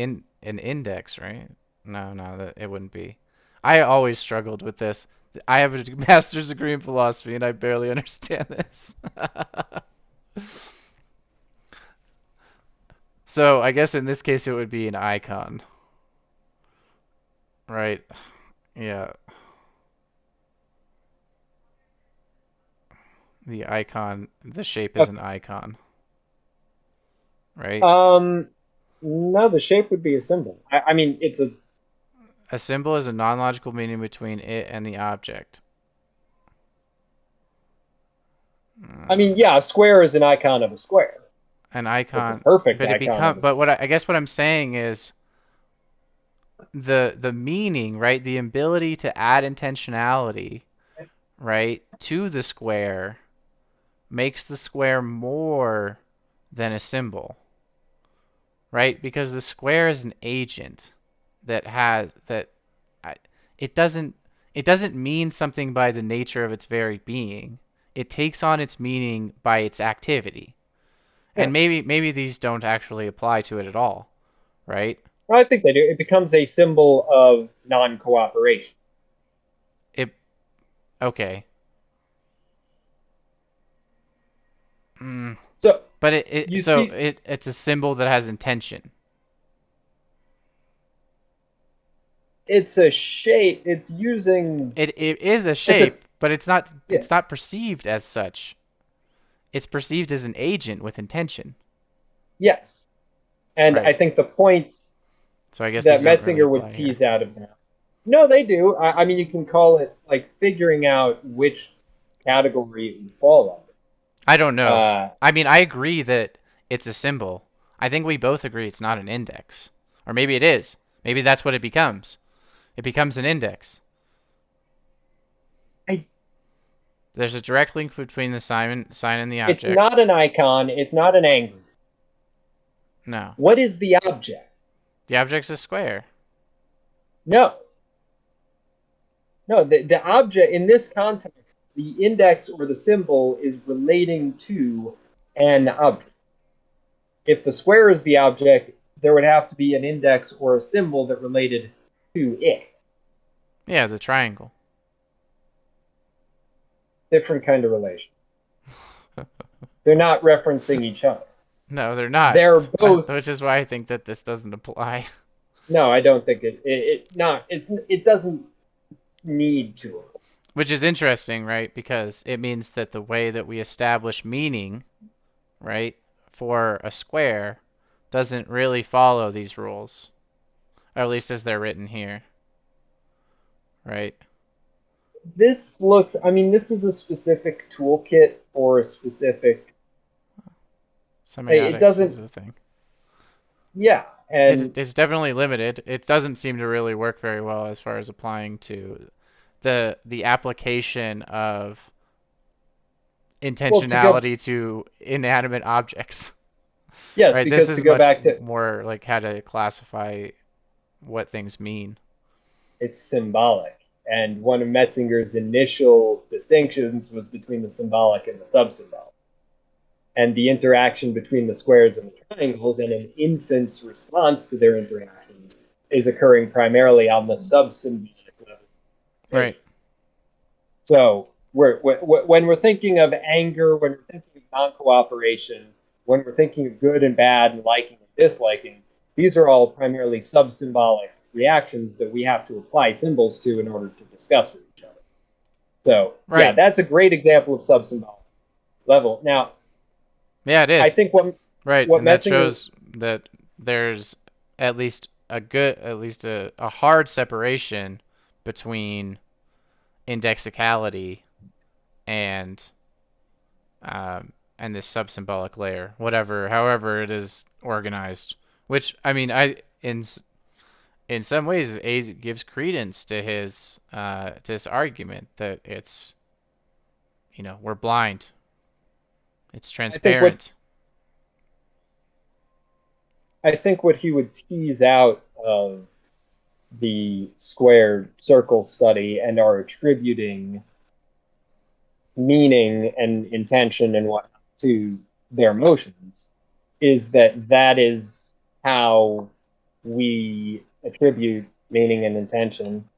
index, right? No, that it wouldn't be. I always struggled with this. I have a master's degree in philosophy and I barely understand this. So I guess in this case it would be an icon, right? Yeah, the icon, the shape is an Okay. icon, right? Um, no, the shape would be a symbol. I mean, it's a. A symbol is a non-logical meaning between it and the object. I mean, Mm, yeah, a square is an icon of a square. an It's a icon, perfect but it icon of become. a But square. I guess what I'm saying is the meaning, right? The ability to add intentionality, right, to the square makes the square more than a symbol, right? Because the square is an agent that has that I, it doesn't it doesn't mean something by the nature of its very being. It takes on its meaning by its activity. Yeah, And maybe these don't actually apply to it at all, right? well, I think they do. It becomes a symbol of non-cooperation. It okay. Mm, So but it you so see, it's a symbol that has intention. it's a shape. It's using. It is a It's a shape, but yeah. it's not perceived as such. It's perceived as an agent with intention, Yes, and I right? think the point So I guess that these don't really Metzinger would apply here. tease out of that. No, they do. I mean, you can call it like figuring out which category it would fall I don't under. know. I mean, I agree that it's a symbol. I think we both agree it's not an index. Or maybe it is. Maybe that's what it becomes. It becomes an index. I, There's a direct link between the sign and the it's object. not an icon. It's not an angle. No. What is the object? The object's a square. No, no. The object in this context, the index or the symbol is relating to an object. If the square is the object, there would have to be an index or a symbol that related to it. Yeah, the triangle. Different kind of relation. They're not referencing each other. No, they're They're not. both. Which is why I think that this doesn't apply. No, I don't think it not. It doesn't need to. Which is interesting, right? Because it means that the way that we establish meaning, right, for a square doesn't really follow these rules, or at least as they're written here, right? This looks. I mean, this is a specific toolkit or a specific. It Semiotics is doesn't. a thing. Yeah, and It's definitely limited. It doesn't seem to really work very well as far as applying to the application of well, to go. intentionality to inanimate objects. Yes, Right? This because to is go much back to more like how to classify what things mean. it's symbolic, and one of Metzinger's initial distinctions was between the symbolic and the sub-symbolic, and the interaction between the squares and the triangles, and an infant's response to their interactions is occurring primarily on the sub-symbolic level. Right. So when we're thinking of anger, when we're thinking of non-cooperation, when we're thinking of good and bad and liking and disliking, these are all primarily sub-symbolic reactions that we have to apply symbols to in order to discuss with each other. So yeah, Right. that's a great example of sub-symbolic level. Now, Yeah, it I is. think Right. what And that Metzinger, shows that there's at least a hard separation between indexicality and and this sub-symbolic layer, whatever, however it is organized. Which I mean, in some ways, it gives credence to his argument that it's, we're blind. It's I think what transparent. I think what he would tease out of the squared circle study and are attributing meaning and intention and what to their motions is that is how we attribute meaning and intention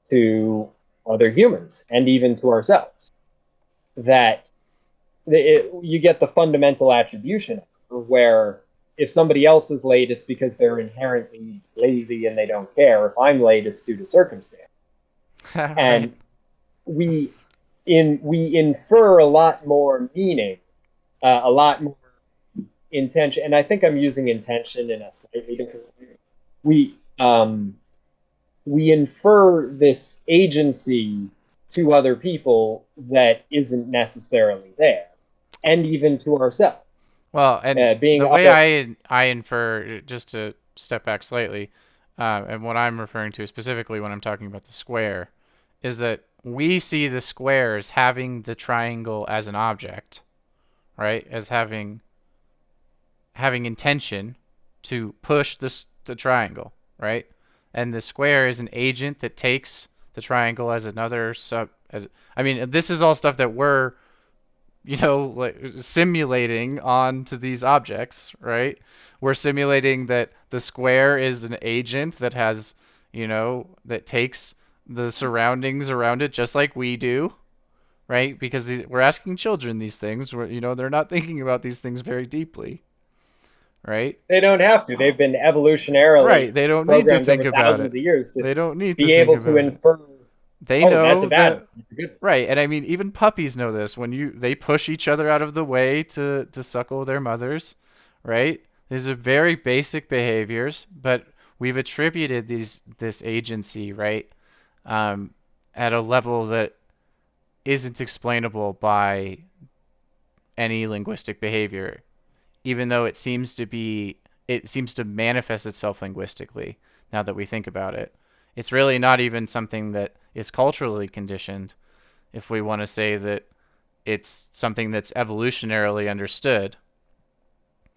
to other humans and even to ourselves. That you get the fundamental attribution where if somebody else is late, it's because they're inherently lazy and they don't care. If I'm late, it's due to circumstance. Right. And we we infer a lot more meaning, a lot more intention, and I think I'm using intention in a slightly different way. We infer this agency to other people that isn't necessarily there, and even to ourselves. Well, and Being the way other, I infer, just to step back slightly, and what I'm referring to specifically when I'm talking about the square, is that we see the square as having the triangle as an object, right? As having intention to push the triangle, right? And the square is an agent that takes the triangle as another sub. As I mean, this is all stuff that we're like simulating onto these objects, right? We're simulating that the square is an agent that has, that takes the surroundings around it just like we do, right? Because we're asking children these things, where they're not thinking about these things very deeply, right? they don't have to. They've been evolutionarily Right. They don't need to programmed think over about thousands it. of years to They don't need to be think able to about it. infer, They oh, that's a know bad one. that. That's a good one. Right, and I mean, even puppies know this. When they push each other out of the way to suckle their mothers, right? These are very basic behaviors, but we've attributed this agency, right, um, at a level that isn't explainable by any linguistic behavior, even though it seems to manifest itself linguistically. Now that we think about it, it's really not even something that is culturally conditioned. If we want to say that it's something that's evolutionarily understood,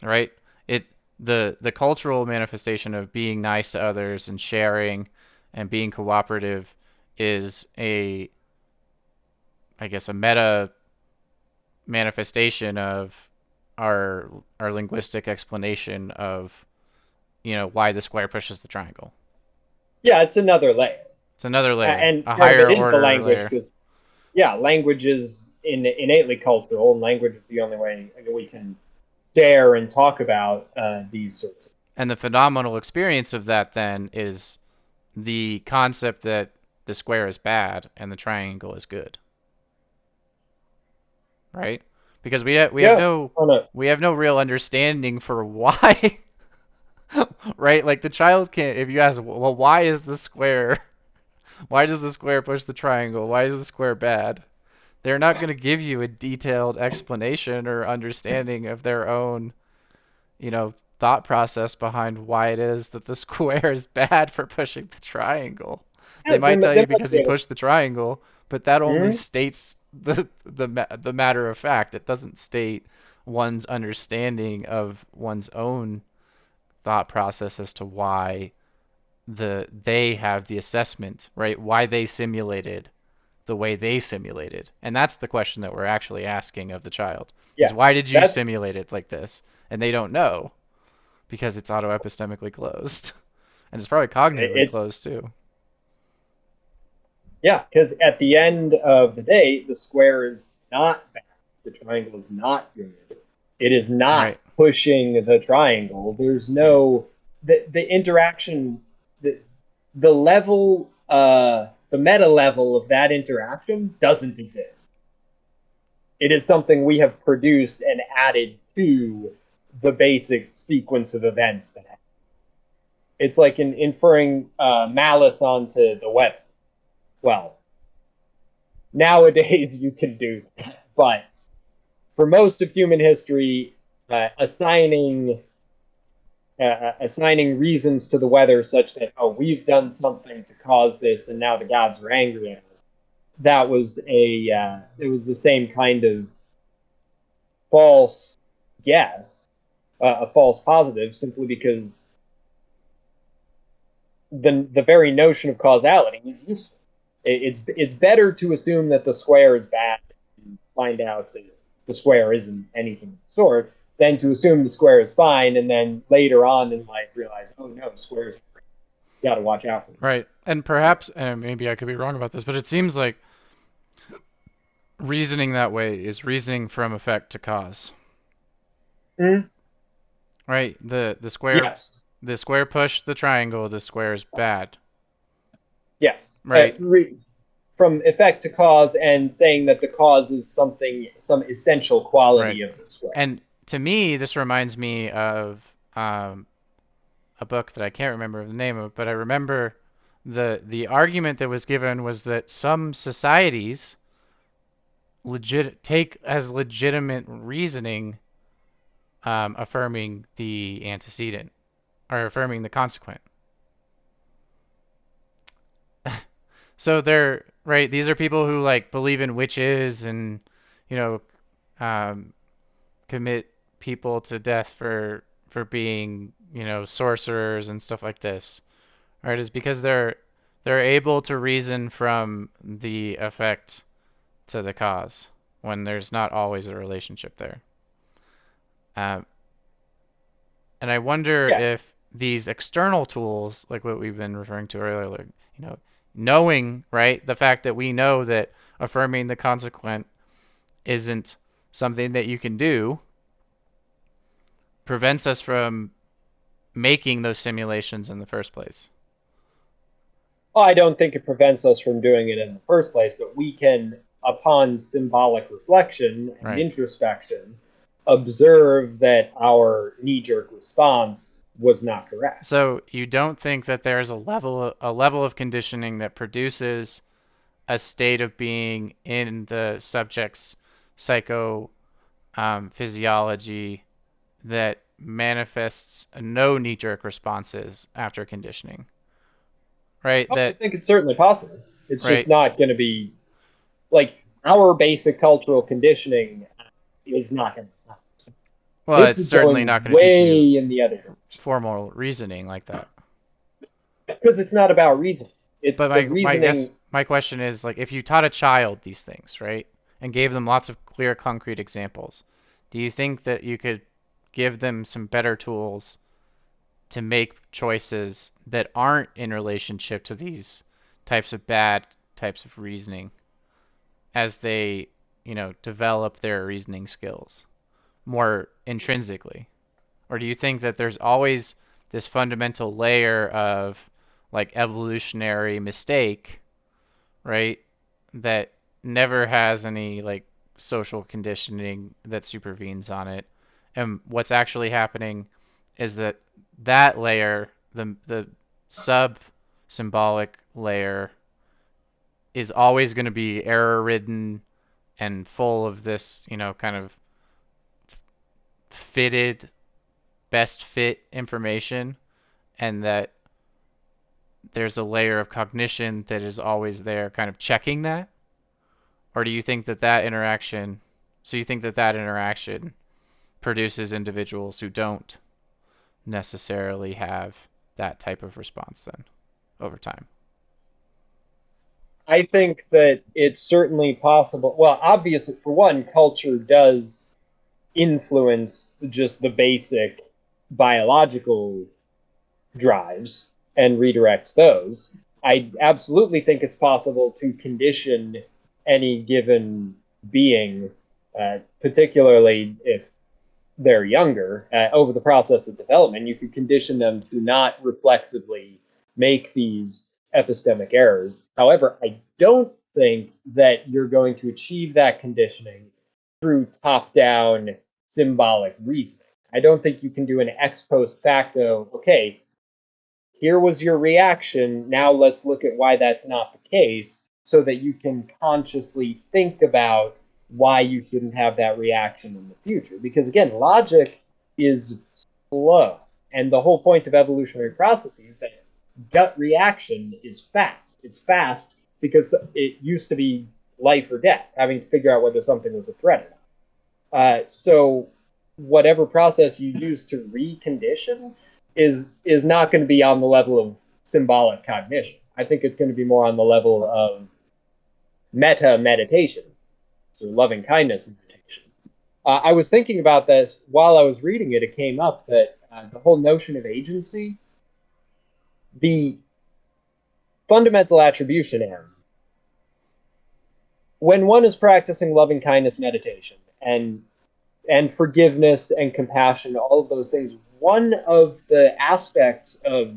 right? It the cultural manifestation of being nice to others and sharing and being cooperative is I guess a meta manifestation of our our linguistic explanation of why the square pushes the triangle. Yeah, it's another layer. It's another layer, And a part of it higher is the order language layer. because, yeah, language is innately cultural, and language is the only way we can share and talk about these sorts of. And the phenomenal experience of that then is the concept that the square is bad and the triangle is good, right? Because Yeah, on a we have no real understanding for why, right? Like the child can't. If you ask, well, why is the square? Why does the square push the triangle? Why is the square bad? They're not going to give you a detailed explanation or understanding of their own, thought process behind why it is that the square is bad for pushing the triangle. They yeah, might tell there you might because be you pushed the triangle, but that only mhm. states the matter of fact. It doesn't state one's understanding of one's own thought process as to why they have the assessment, right? Why they simulated the way they simulated. And that's the question that we're actually asking of the child is Yeah, why did you that's simulate it like this? And they don't know because it's autoepistemically closed. And it's probably cognitively it's closed too. yeah, because at the end of the day, the square is not bad. The triangle is not good. It is not Right. pushing the triangle. There's Right. no the interaction, the level, the meta level of that interaction doesn't exist. It is something we have produced and added to the basic sequence of events that happen. It's like inferring malice onto the weather. Well, nowadays you can do that, but for most of human history, assigning assigning reasons to the weather such that, oh, we've done something to cause this and now the gods are angry at us. That was it was the same kind of false guess, a false positive, simply because the very notion of causality is useful. It's better to assume that the square is bad and find out that the square isn't anything of the sort than to assume the square is fine and then later on in life realize, oh no, squares, you got to watch out for them. Right. And perhaps, and maybe I could be wrong about this, but it seems like reasoning that way is reasoning from effect to cause. Mm, Right? yes, The square pushed the triangle, the square is bad. yes. Right? From effect to cause and saying that the cause is something, some essential Right. quality of the square. And to me, this reminds me of a book that I can't remember the name of, but I remember the argument that was given was that some societies legit take as legitimate reasoning affirming the antecedent or affirming the consequent. So they're right. These are people who like believe in witches and you know um, commit people to death for being sorcerers and stuff like this. Right? Is because they're able to reason from the effect to the cause when there's not always a relationship there. Um, and I wonder Yeah. if these external tools, like what we've been referring to earlier, like, knowing, right, the fact that we know that affirming the consequent isn't something that you can do, prevents us from making those simulations in the first place. Well, I don't think it prevents us from doing it in the first place, but we can, upon symbolic reflection and Right. introspection, observe that our knee jerk response was not correct. So you don't think that there's a level of conditioning that produces a state of being in the subject's psycho physiology that manifests no knee jerk responses after conditioning, right? Oh, I That, think it's certainly possible. It's just right? not going to be like our basic cultural conditioning is not going to. Well, This it's is certainly going not going to teach you way in the other direction formal reasoning like that. because it's not about reason. It's But the my guess reasoning. my question is like if you taught a child these things, right? And gave them lots of clear concrete examples, do you think that you could give them some better tools to make choices that aren't in relationship to these types of bad types of reasoning as they, develop their reasoning skills more intrinsically? Or do you think that there's always this fundamental layer of like evolutionary mistake, right? That never has any like social conditioning that supervenes on it. And what's actually happening is that that layer, the sub symbolic layer, is always going to be error ridden and full of this, kind of fitted, best fit information, and that there's a layer of cognition that is always there, kind of checking that. Or do you think that that interaction, so you think that that interaction produces individuals who don't necessarily have that type of response then over time? I think that it's certainly possible. Well, obviously, for one, culture does influence just the basic biological drives and redirects those. I absolutely think it's possible to condition any given being, particularly if they're younger, over the process of development. You could condition them to not reflexively make these epistemic errors. However, I don't think that you're going to achieve that conditioning through top down symbolic reasoning. I don't think you can do an ex post facto, okay, here was your reaction. Now let's look at why that's not the case so that you can consciously think about why you shouldn't have that reaction in the future. Because again, logic is slow And the whole point of evolutionary processes is that gut reaction is fast. It's fast because it used to be life or death, having to figure out whether something was a threat or not. So whatever process you use to recondition is not going to be on the level of symbolic cognition. I think it's going to be more on the level of meta meditation, so loving kindness meditation. I was thinking about this while I was reading it. It came up that the whole notion of agency, the fundamental attribution error, when one is practicing loving kindness meditation and forgiveness and compassion, all of those things, one of the aspects of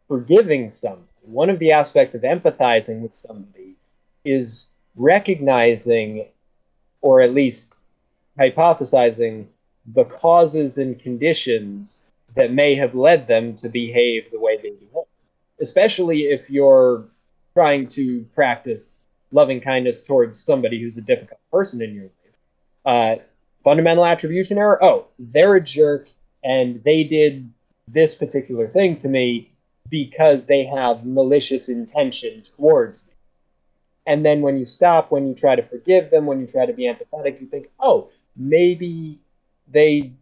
forgiving somebody, one of the aspects of empathizing with somebody is recognizing, or at least hypothesizing, the causes and conditions that may have led them to behave the way they behave. Especially if you're trying to practice loving kindness towards somebody who's a difficult person in your life. Uh, Fundamental attribution error. Oh, they're a jerk and they did this particular thing to me because they have malicious intention towards me. And then when you stop, when you try to forgive them, when you try to be empathetic, you think, oh, maybe they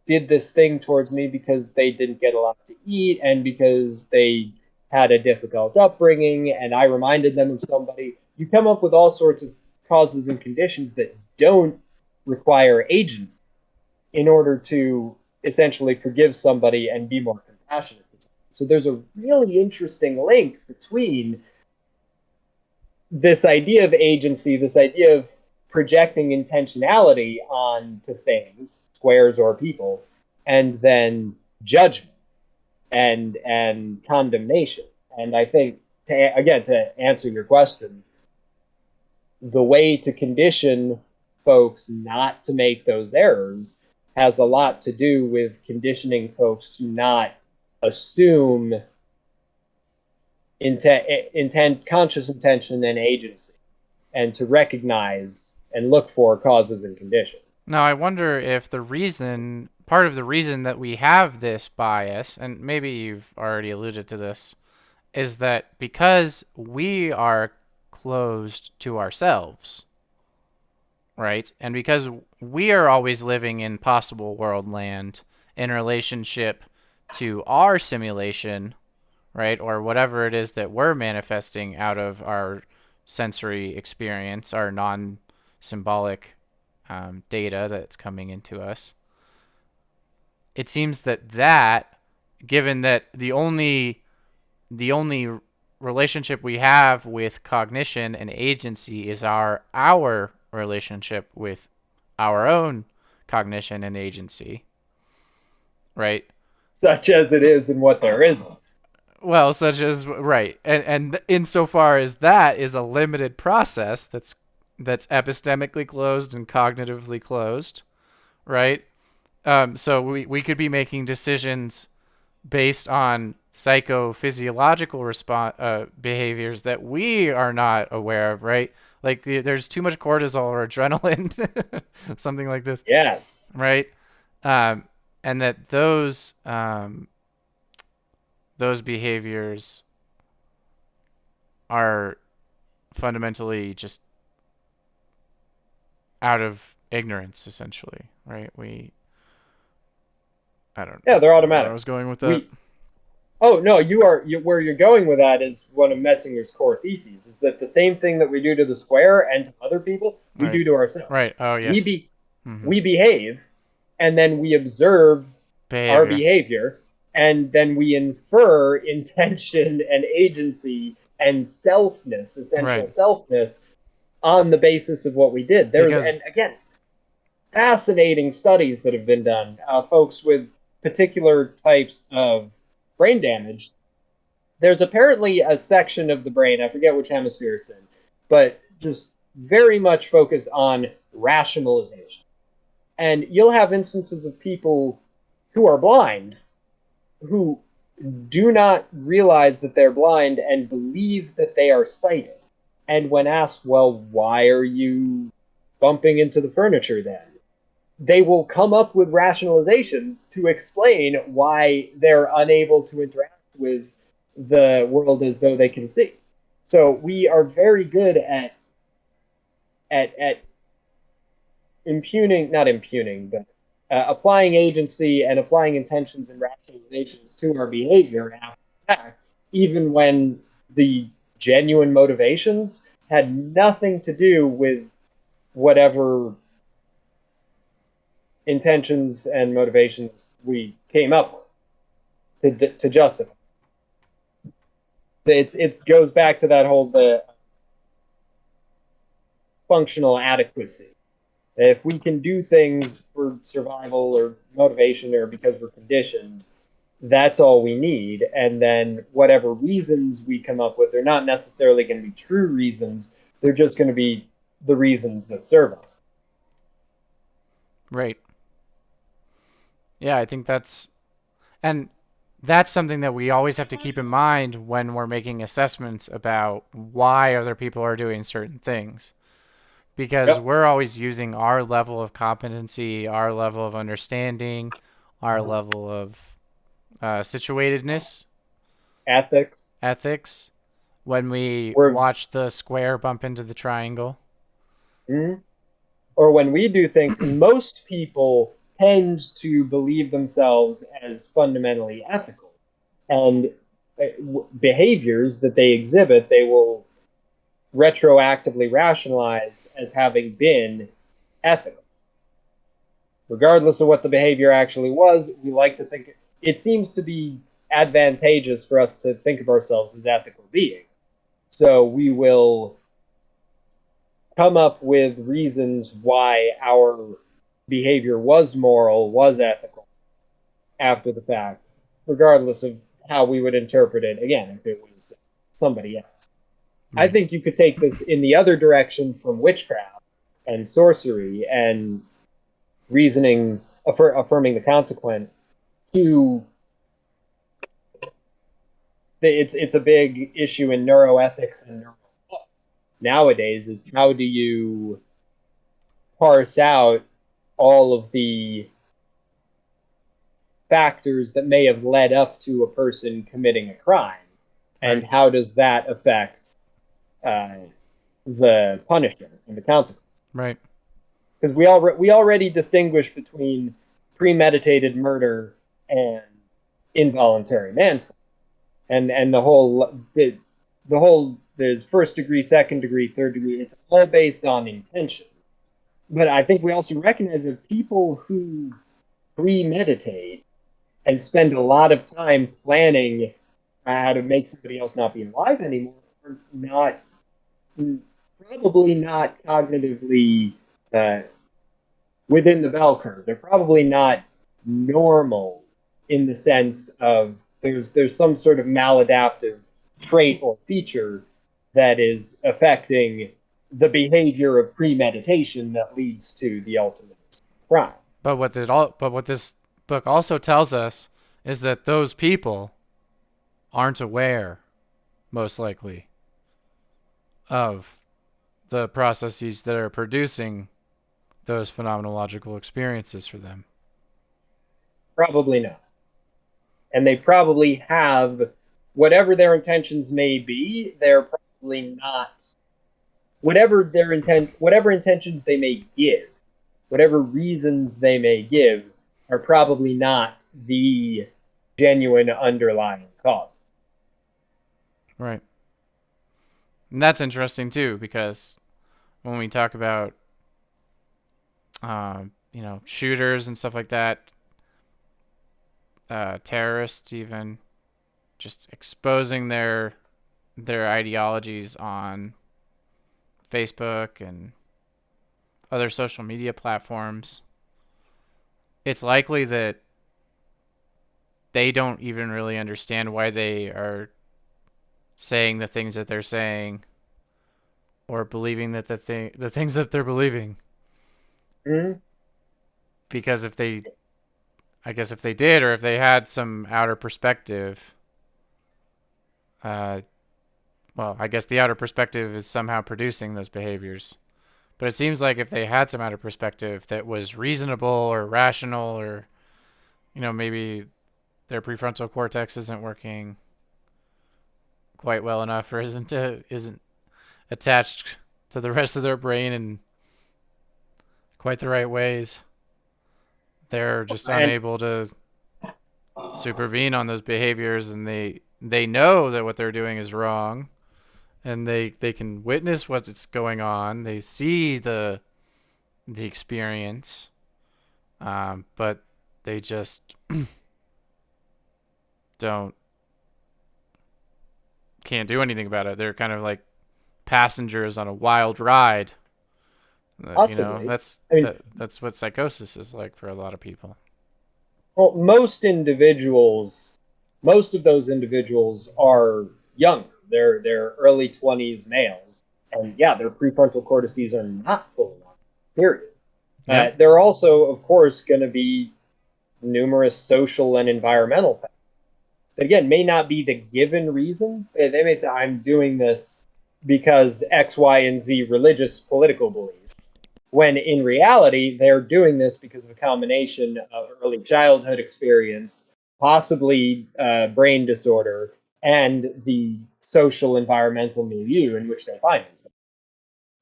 did this thing towards me because they didn't get a lot to eat and because they had a difficult upbringing and I reminded them of somebody. You come up with all sorts of causes and conditions that don't require agency in order to essentially forgive somebody and be more compassionate. So there's a really interesting link between this idea of agency, this idea of projecting intentionality onto things, squares or people, and then judgment and condemnation. And I think, to answer your question, the way to condition folks not to make those errors has a lot to do with conditioning folks to not assume conscious intention and agency, and to recognize and look for causes and conditions. Now, I wonder if part of the reason that we have this bias, and maybe you've already alluded to this, is that because we are closed to ourselves, right? And because we are always living in possible world land in relationship to our simulation, right? Or whatever it is that we're manifesting out of our sensory experience, our non symbolic data that's coming into us. It seems that given that the only relationship we have with cognition and agency is our relationship with our own cognition and agency, right? Such as it is and what there isn't. Well, such as right, and insofar as that is a limited process that's epistemically closed and cognitively closed, right? So we could be making decisions based on psychophysiological behaviors that we are not aware of, right? Like there's too much cortisol or adrenaline, something like this, Yes. right? And that those behaviors are fundamentally just out of ignorance, essentially, right? I don't Yeah, they're know where I automatic. was going with that. We Oh no, where you're going with that is one of Metzinger's core theses: is that the same thing that we do to the square and to other people, we Right, do to ourselves. right. Oh We yes. be Mm-hmm. we behave, and then we observe our Behavior. behavior, and then we infer intention and agency and selfness, essential Right. selfness, on the basis of what we did. Because And again, fascinating studies that have been done. Folks with particular types of brain damage, there's apparently a section of the brain, I forget which hemisphere it's in, but just very much focused on rationalization. And you'll have instances of people who are blind who do not realize that they're blind and believe that they are sighted. And when asked, well, why are you bumping into the furniture then? they will come up with rationalizations to explain why they're unable to interact with the world as though they can see. So we are very good at impugning, not impugning, but applying agency and applying intentions and rationalizations to our behavior after the fact, even when the genuine motivations had nothing to do with whatever intentions and motivations we came up with to justify. It goes back to that whole the functional adequacy. If we can do things for survival or motivation or because we're conditioned, that's all we need. And then whatever reasons we come up with, they're not necessarily going to be true reasons. They're just going to be the reasons that serve us. Right. Yeah, I think and that's something that we always have to keep in mind when we're making assessments about why other people are doing certain things. Because Yep. we're always using our level of competency, our level of understanding, our level of situatedness, Ethics. ethics, when we We're watch the square bump into the triangle. mm, or when we do things, most people tend to believe themselves as fundamentally ethical. And behaviors that they exhibit, they will retroactively rationalize as having been ethical. Regardless of what the behavior actually was, we like to think it seems to be advantageous for us to think of ourselves as ethical beings. So we will come up with reasons why our behavior was moral, was ethical after the fact, regardless of how we would interpret it again if it was somebody else. I Right. think you could take this in the other direction from witchcraft and sorcery and reasoning, affirming the consequent, to it's a big issue in neuroethics and neuro nowadays is how do you parse out all of the factors that may have led up to a person committing a crime, and Right. how does that affect uh, the punishment and the consequence? Right. Because we already distinguish between premeditated murder and involuntary manslaughter, and the whole there's first degree, second degree, third degree. It's all based on intention. But I think we also recognize that people who premeditate and spend a lot of time planning how to make somebody else not be alive anymore are not probably not cognitively uh, within the bell curve. They're probably not normal in the sense of there's some sort of maladaptive trait or feature that is affecting the behavior of premeditation that leads to the ultimate crime. But what this book also tells us is that those people aren't aware, most likely, of the processes that are producing those phenomenological experiences for them. Probably not. And they probably have whatever their intentions may be, they're probably not whatever intentions they may give, whatever reasons they may give, are probably not the genuine underlying cause. Right. And that's interesting too, because when we talk about, shooters and stuff like that, terrorists even just exposing their ideologies on Facebook and other social media platforms, it's likely that they don't even really understand why they are saying the things that they're saying or believing that the things that they're believing. Mm-hmm. Because if they, I guess if they did, or if they had some outer perspective, uh, well, I guess the outer perspective is somehow producing those behaviors. But it seems like if they had some outer perspective that was reasonable or rational, or maybe their prefrontal cortex isn't working quite well enough, or isn't attached to the rest of their brain in quite the right ways, they're just And unable to supervene on those behaviors, and they know that what they're doing is wrong, and they can witness what's going on. They see the experience, but they just don't can't do anything about it. They're kind of like passengers on a wild ride. possibly, That's I mean, that's what psychosis is like for a lot of people. well, most of those individuals are young. They're early 20s males, and yeah, their prefrontal cortices are not full enough. Period. Yep. There are also, of course, going to be numerous social and environmental factors that, again, may not be the given reasons. They may say, "I'm doing this because X, Y, and Z religious, political beliefs." When in reality, they're doing this because of a combination of early childhood experience, possibly brain disorder, and the social environmental milieu in which they find themselves.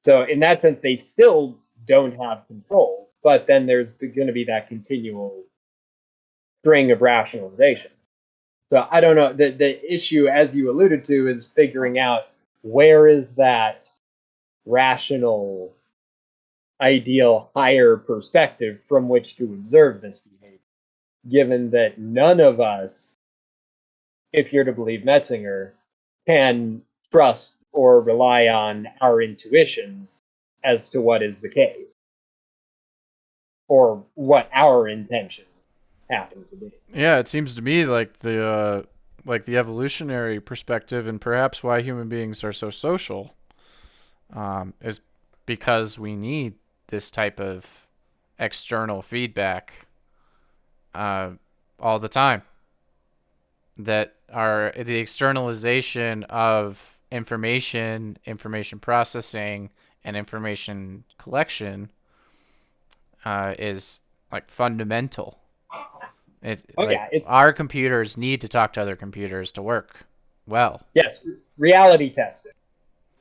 So, in that sense, they still don't have control, but then there's going to be that continual string of rationalization. So, I don't know. The issue, as you alluded to, is figuring out where is that rational ideal higher perspective from which to observe this behavior, given that none of us, if you're to believe Metzinger, can trust or rely on our intuitions as to what is the case or what our intentions happen to be. Yeah, it seems to me like the evolutionary perspective, and perhaps why human beings are so social, is because we need this type of external feedback uh, all the time. That are the externalization of information processing, and information collection is like fundamental. It's Oh like yeah, it's our computers need to talk to other computers to work well. yes, reality testing.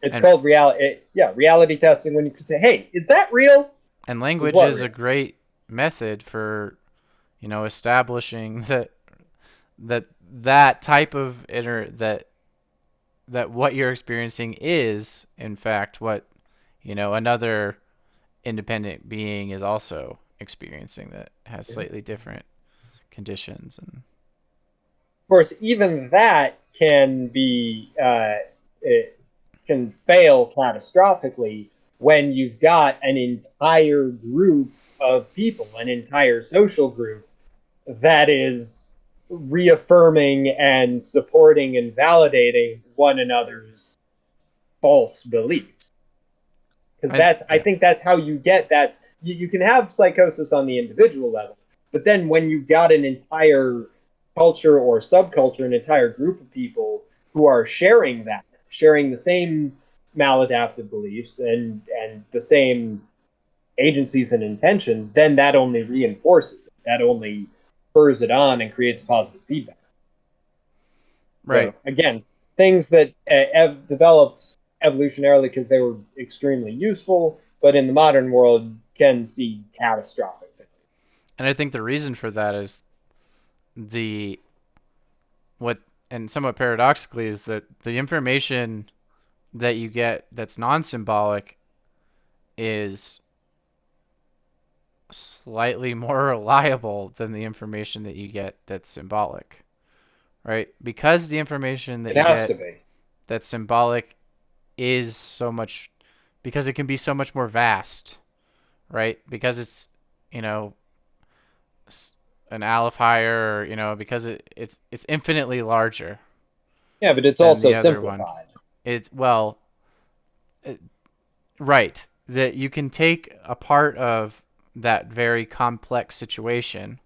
It's And called reality. Yeah, reality testing. When you can say, "Hey, is that real?" Is language what is a real? great method for, establishing that type of that what you're experiencing is in fact what, another independent being is also experiencing, that has Yeah. slightly different conditions. And Of course, even that can be it can fail catastrophically when you've got an entire group of people, an entire social group that is reaffirming and supporting and validating one another's false beliefs. Because I yeah. think that's how you get that. You can have psychosis on the individual level, but then when you've got an entire culture or subculture, an entire group of people who are sharing that, sharing the same maladaptive beliefs and the same agencies and intentions, then that only reinforces it. That only spurs it on and creates positive feedback. Right. So again, things that have developed evolutionarily because they were extremely useful, but in the modern world can see catastrophic things. And I think the reason for that is the what and somewhat paradoxically is that the information that you get that's non-symbolic is slightly more reliable than the information that you get that's symbolic, right? Because the information that It you has to get be. that's symbolic is so much, because it can be so much more vast, right? Because it's, you know, an aleph higher, or, because it's infinitely larger Yeah, but it's than also the other one. simplified. It's well, it, right, that you can take a part of that very complex situation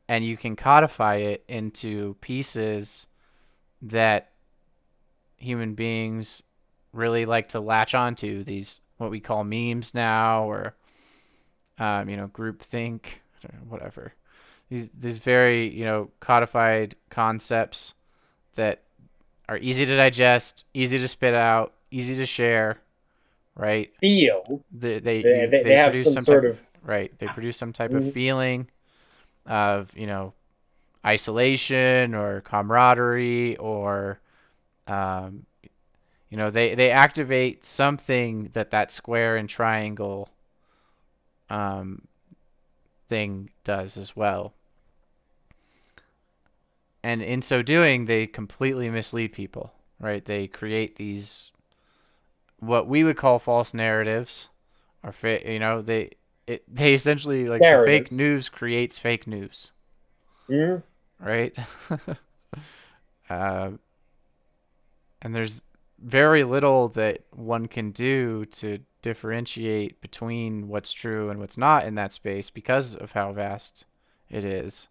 and you can codify it into pieces that human beings really like to latch onto, these what we call memes now, or groupthink, or whatever. These very codified concepts that are easy to digest, easy to spit out, easy to share, right? Feel they They have produce some some type sort of of right. They produce some type of mm, feeling of isolation or camaraderie, or um, they activate something that square and triangle um, thing does as well. And in so doing, they completely mislead people, right? They create these what we would call false narratives, or they essentially, like, the fake narratives. news creates fake news, Mm. right? uh, and there's very little that one can do to differentiate between what's true and what's not in that space because of how vast it is,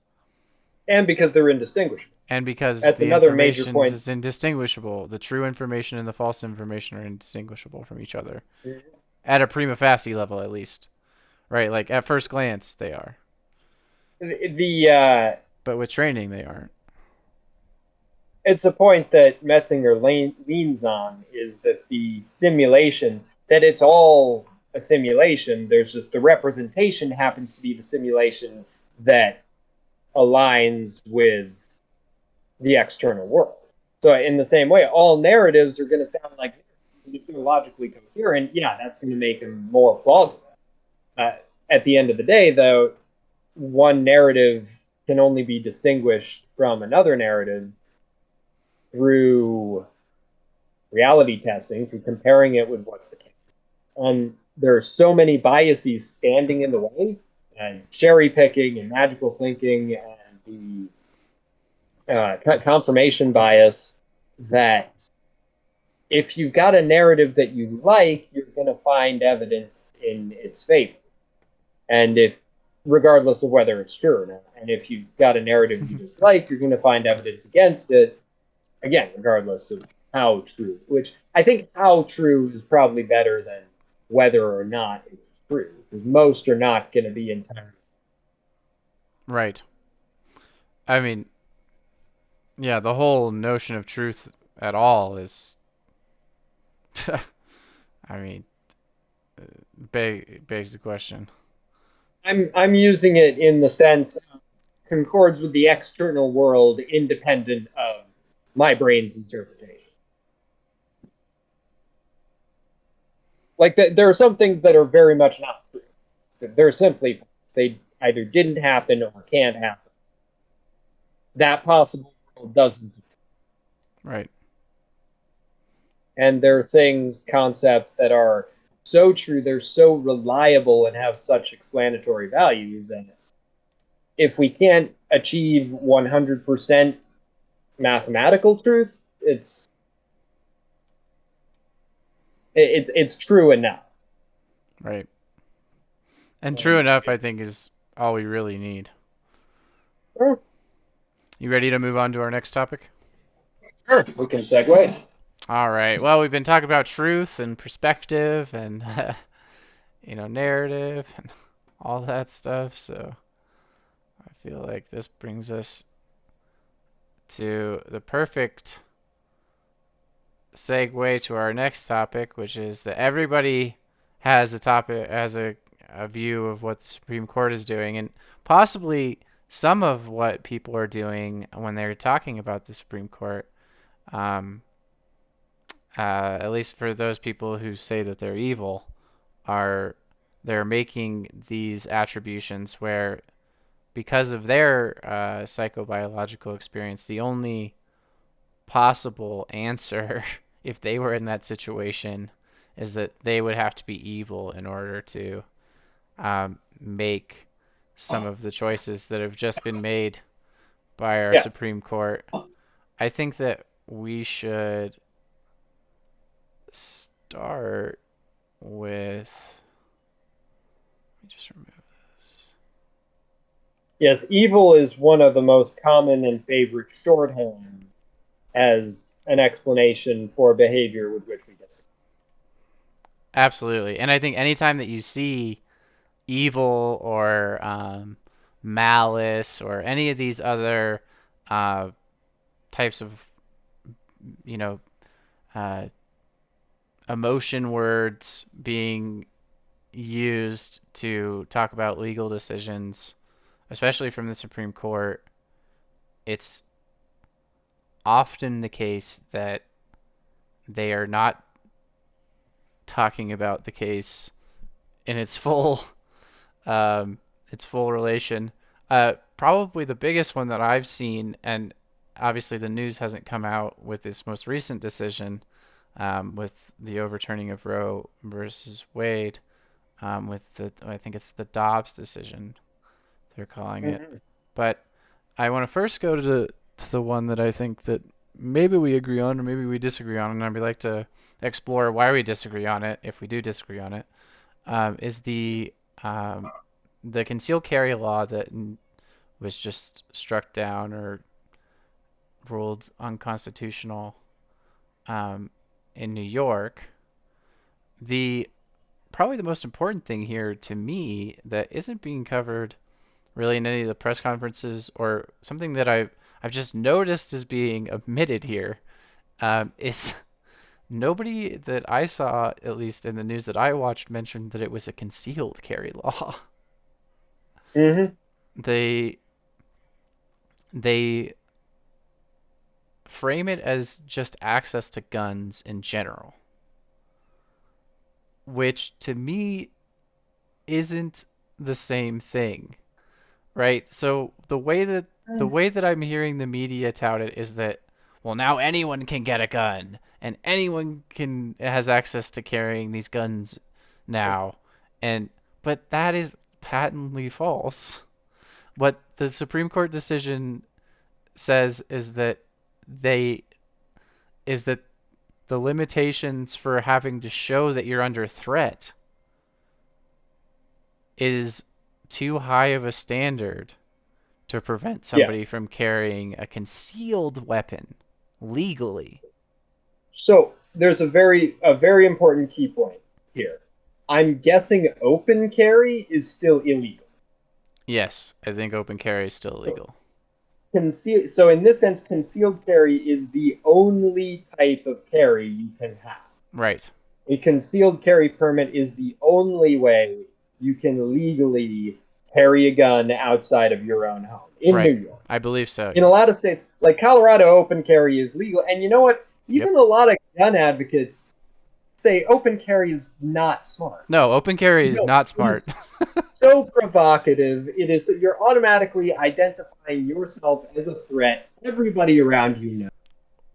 And because they're indistinguishable. and because That's the another major information point. is indistinguishable. The true information and the false information are indistinguishable from each other Mm. at a prima facie level, at least, right? Like, at first glance, they are, The but with training, they aren't. it's a point that Metzinger leans on is that the simulations that it's all a simulation. There's just the representation happens to be the simulation that aligns with the external world. So in the same way, all narratives are going to sound like if they're logically coherent, yeah, that's going to make them more plausible. Uh, at the end of the day, though, one narrative can only be distinguished from another narrative through reality testing, through comparing it with what's the case. There are so many biases standing in the way, and cherry picking and magical thinking and the confirmation bias, that if you've got a narrative that you like, you're going to find evidence in its favor. And if, regardless of whether it's true or not, and if you've got a narrative you dislike, you're going to find evidence against it, again, regardless of how true, which I think how true is probably better than whether or not it's true, because most are not going to be entirely. Right. I mean, yeah, the whole notion of truth at all is, I mean, begs the question. I'm using it in the sense of concords with the external world independent of my brain's interpretation. Like there are some things that are very much not true. They're simply they either didn't happen or can't happen. That possible world doesn't exist. Right. And there are things, concepts that are so true, they're so reliable and have such explanatory value that if we can't achieve 100% mathematical truth, it's true enough. Right. And true And enough, I think, is all we really need. sure, You ready to move on to our next topic? sure, we can segue. All right. Well, we've been talking about truth and perspective and narrative and all that stuff. So I feel like this brings us to the perfect segue to our next topic, which is that everybody has a view of what the Supreme Court is doing, and possibly some of what people are doing when they're talking about the Supreme Court. Um, at least for those people who say that they're evil, are they're making these attributions where, because of their psychobiological experience, the only possible answer if they were in that situation is that they would have to be evil in order to make some of the choices that have just been made by our Yes. Supreme Court. I think that we should start with. Let me just remove this. Yes, evil is one of the most common and favorite shorthands as an explanation for behavior with which we disagree. Absolutely. And I think anytime that you see evil or malice or any of these other uh, types of, you know, uh, emotion words being used to talk about legal decisions, especially from the Supreme Court, it's often the case that they are not talking about the case in um, its full relation. Probably the biggest one that I've seen, and obviously the news hasn't come out with this most recent decision, with the overturning of Roe versus Wade, with the I think it's the Dobbs decision they're calling it. Mm-hmm. But I want to first go to the one that I think that maybe we agree on or maybe we disagree on, and I'd like to explore why we disagree on it if we do disagree on it. Is um, the concealed carry law that was just struck down or ruled unconstitutional um, in New York. The Probably the most important thing here to me that isn't being covered really in any of the press conferences or something that I've just noticed is being omitted here is nobody that I saw, at least in the news that I watched, mentioned that it was a concealed carry law. Mm-hmm. They they frame it as just access to guns in general, which to me isn't the same thing, right? So the way that I'm hearing the media tout it is that, well, now anyone can get a gun and anyone can has access to carrying these guns now, and but that is patently false. What the Supreme Court decision says they is that the limitations for having to show that you're under threat is too high of a standard to prevent somebody Yes. from carrying a concealed weapon legally. So there's a very important key point here. I'm guessing open carry is still illegal. Yes, I think open carry is still So illegal. so in this sense, concealed carry is the only type of carry you can have. Right. A concealed carry permit is the only way you can legally carry a gun outside of your own home in New Right. York. I believe so, In a yes. lot of states, like Colorado, open carry is legal. And you know what? Yep. Even a lot of gun advocates say open carry is not smart. No, open carry is No, not it is smart. so provocative. It is you're automatically identifying yourself as a threat. Everybody around you knows.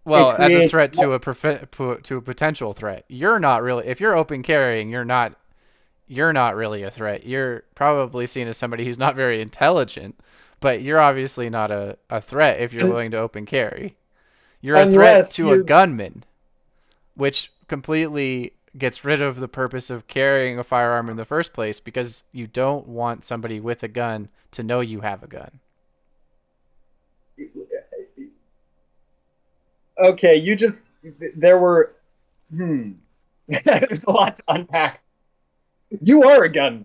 Well, It as a creates threat to to a potential threat. You're not really if you're open carrying, you're not really a threat. You're probably seen as somebody who's not very intelligent, but you're obviously not a threat if you're willing to open carry. You're a threat unless to a you're gunman, which completely gets rid of the purpose of carrying a firearm in the first place because you don't want somebody with a gun to know you have a gun. okay. You just there were there's a lot to unpack. You are a gun.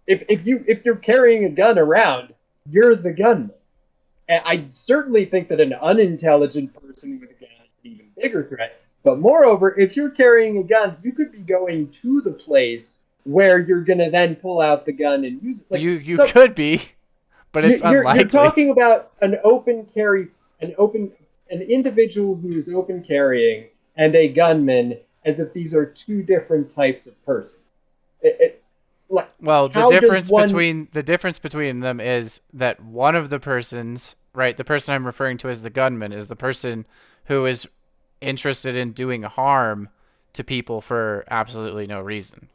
If you're carrying a gun around, you're the gunman. And I certainly think that an unintelligent person with a gun is an even bigger threat. But moreover, if you're carrying a gun, you could be going to the place where you're going to then pull out the gun and use it. Like You so, could be, but it's you're unlikely. talking about an open carry, an open an individual who is open carrying and a gunman as if these are two different types of person. Like Well, how does one? the difference between them is that one of the persons, right, the person I'm referring to as the gunman is the person who is interested in doing harm to people for absolutely no reason,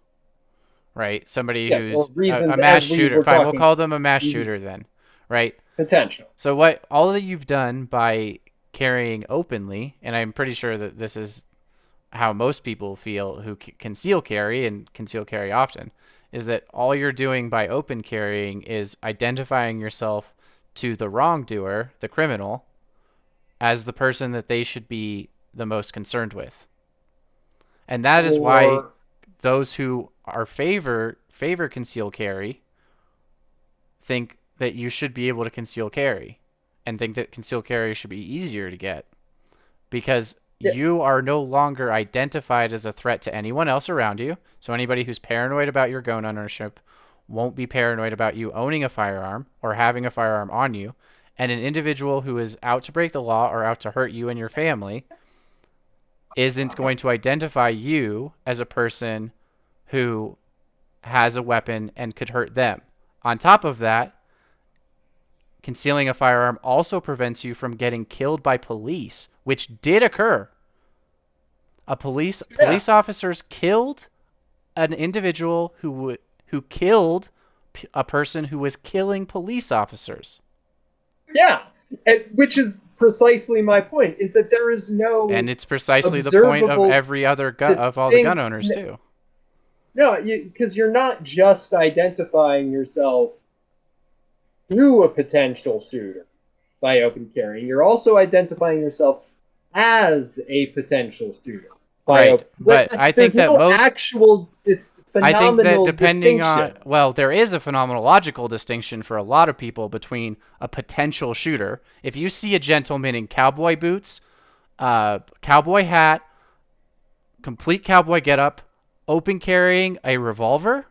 right? Somebody Yes, or who's a reasons mass as we shooter. were Fine, we'll talking call them a mass mhm, shooter then, right? potential. So what all that you've done by carrying openly, and I'm pretty sure that this is how most people feel who conceal carry and conceal carry often, is that all you're doing by open carrying is identifying yourself to the wrongdoer, the criminal, as the person that they should be the most concerned with. And that is why Or those who are favor concealed carry think that you should be able to conceal carry and think that concealed carry should be easier to get because Yeah, you are no longer identified as a threat to anyone else around you. So anybody who's paranoid about your gun ownership won't be paranoid about you owning a firearm or having a firearm on you. And an individual who is out to break the law or out to hurt you and your family isn't going to identify you as a person who has a weapon and could hurt them. On top of that, concealing a firearm also prevents you from getting killed by police, which did occur. A yeah, police officers killed an individual who killed a person who was killing police officers. yeah. Which is precisely my point: is that there is no And it's precisely the point of observable every other of all the gun distinct. owners too. No, because you're not just identifying yourself through a potential shooter by open carrying. You're also identifying yourself as a potential shooter by Right. open. But I think There's that no most actual I think that phenomenal depending on, distinction. well, there is a phenomenological distinction for a lot of people between a potential shooter. If you see a gentleman in cowboy boots, cowboy hat, complete cowboy getup, open carrying a revolver,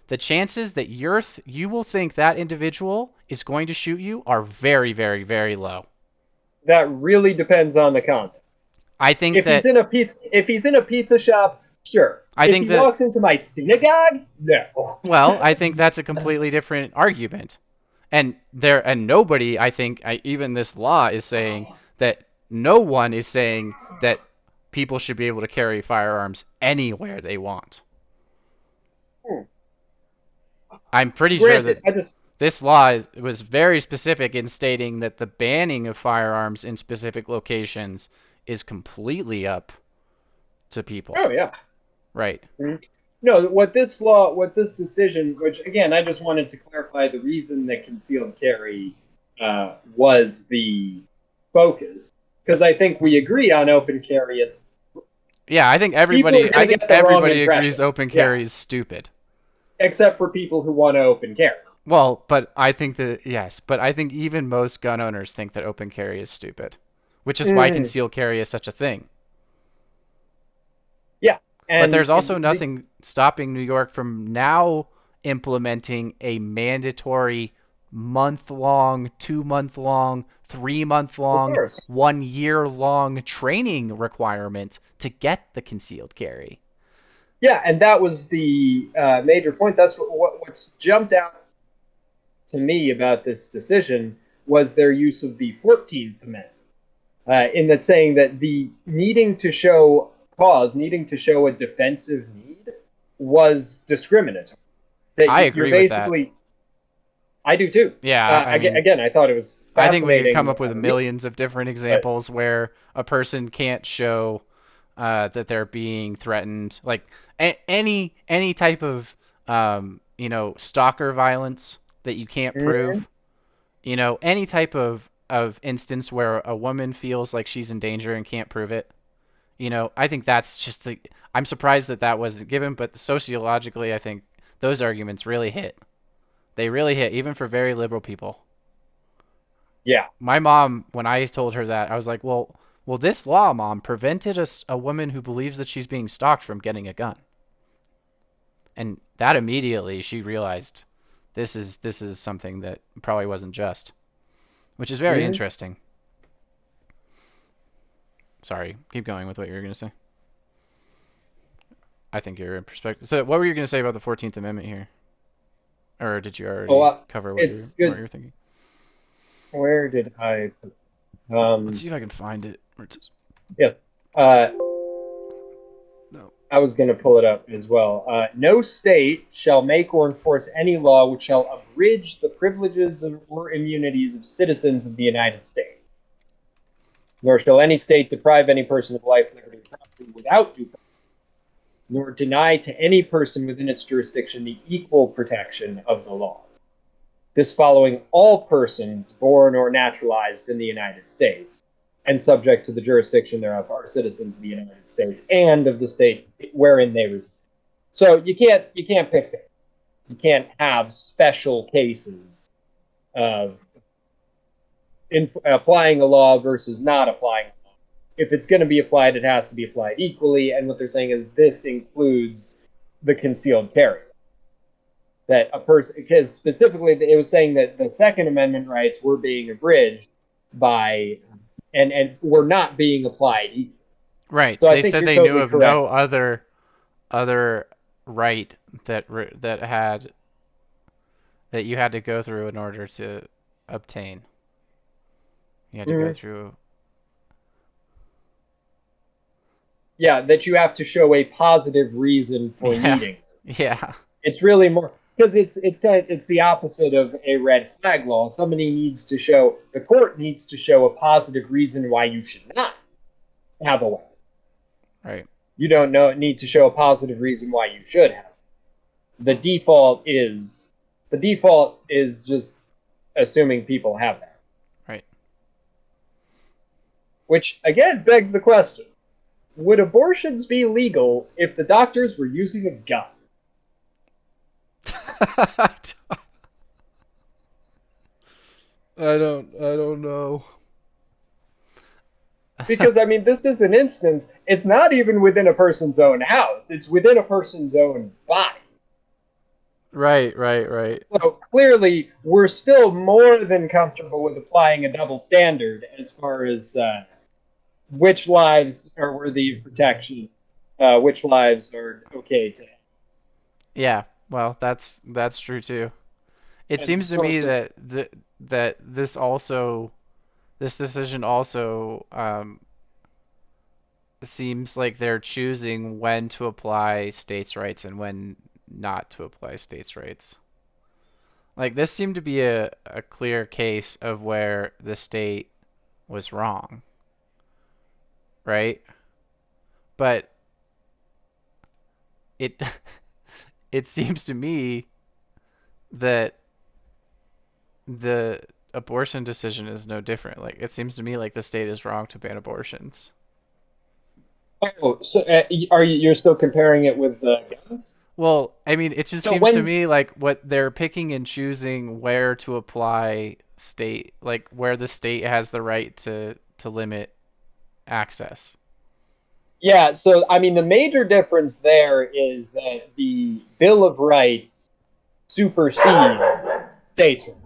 the chances that you will think that individual is going to shoot you are very, very, very low. That really depends on the context. I think that If he's in a pizza shop, sure. I If think he that walks into my synagogue, no. well, I think that's a completely different argument. And nobody, I think, even this law is saying that no one is saying that people should be able to carry firearms anywhere they want. I'm pretty sure that Granted, I just this law was very specific in stating that the banning of firearms in specific locations is completely up to people. oh yeah. Right. No, what this decision, which again, I just wanted to clarify the reason that concealed carry was the focus, because I think we agree on open carry. It's Yeah, people are I going to think get the wrong everybody agrees impression. open Yeah, carry is stupid. except for people who want to open carry. Well, but I think that yes, but I think even most gun owners think that open carry is stupid, which is why Mm, concealed carry is such a thing. yeah, But and there's also nothing stopping New York from now implementing a mandatory month long, 2 month long, 3 month of long, course, 1 year long training requirement to get the concealed carry. yeah, and that was the major point. That's what's jumped out to me about this decision was their use of the 14th Amendment. In that saying that the needing to show cause, needing to show a defensive need, was discriminatory. That I you're agree with that. basically, I do too. Yeah, I mean, Again, I thought it was I think we could come fascinating up with reason, millions of different but examples where a person can't show that they're being threatened, like any type of stalker violence that you can't mm, prove. Any type of instance where a woman feels like she's in danger and can't prove it. I think that's just the. I'm surprised that that wasn't given, but sociologically, I think those arguments really hit. They really hit, even for very liberal people. yeah, My mom, when I told her that, I was like, well, this law, mom, prevented a woman who believes that she's being stalked from getting a gun. And that immediately she realized this is something that probably wasn't just, which is very mm. interesting. Sorry, keep going with what you were going to say. I think you're in perspective. So, what were you going to say about the 14th Amendment here? Or did you Oh, already cover it's what good. you're thinking? Where did I? Let's see if I can find it. Yeah. Uh, No. I was going to pull it up as well. No state shall make or enforce any law which shall abridge the privileges or immunities of citizens of the United States. Nor shall any state deprive any person of life, liberty, and property without due process, nor deny to any person within its jurisdiction the equal protection of the laws. This following all persons born or naturalized in the United States and subject to the jurisdiction thereof are citizens of the United States and of the state wherein they reside. So you can't pick it. You can't have special cases of applying a law versus not applying a law. If it's going to be applied, it has to be applied equally. And what they're saying is this includes the concealed carry. That a person, because specifically it was saying that the Second Amendment rights were being abridged by, and were not being applied. Right. So I They think said you're they knew totally of no correct. other right that you had to go through in order to obtain. You had to go Mm-hmm. through. Yeah, that you have to show a positive reason for Yeah. needing. Yeah. It's really more because it's the opposite of a red flag law. Somebody needs to show the court needs to show a positive reason why you should not have a weapon. Right. You don't need to show a positive reason why you should have. The default is just assuming people have that, Right. which again begs the question: would abortions be legal if the doctors were using a gun? I don't know. Because I mean, this is an instance. It's not even within a person's own house. It's within a person's own body. Right, right, right. So clearly, we're still more than comfortable with applying a double standard as far as which lives are worthy of protection, which lives are okay to have, Yeah. Well, that's true too. It and the seems to me sorts of. that this decision also seems like they're choosing when to apply states' rights and when not to apply states' rights. Like this seemed to be a clear case of where the state was wrong, right? But it it seems to me that the abortion decision is no different. Like it seems to me like the state is wrong to ban abortions. Oh, so are you're still comparing it with the guns? Well, I mean, it just So seems to when me like what they're picking and choosing where to apply state, like where the state has the right to limit access. Yeah, so I mean, the major difference there is that the Bill of Rights supersedes states' rights.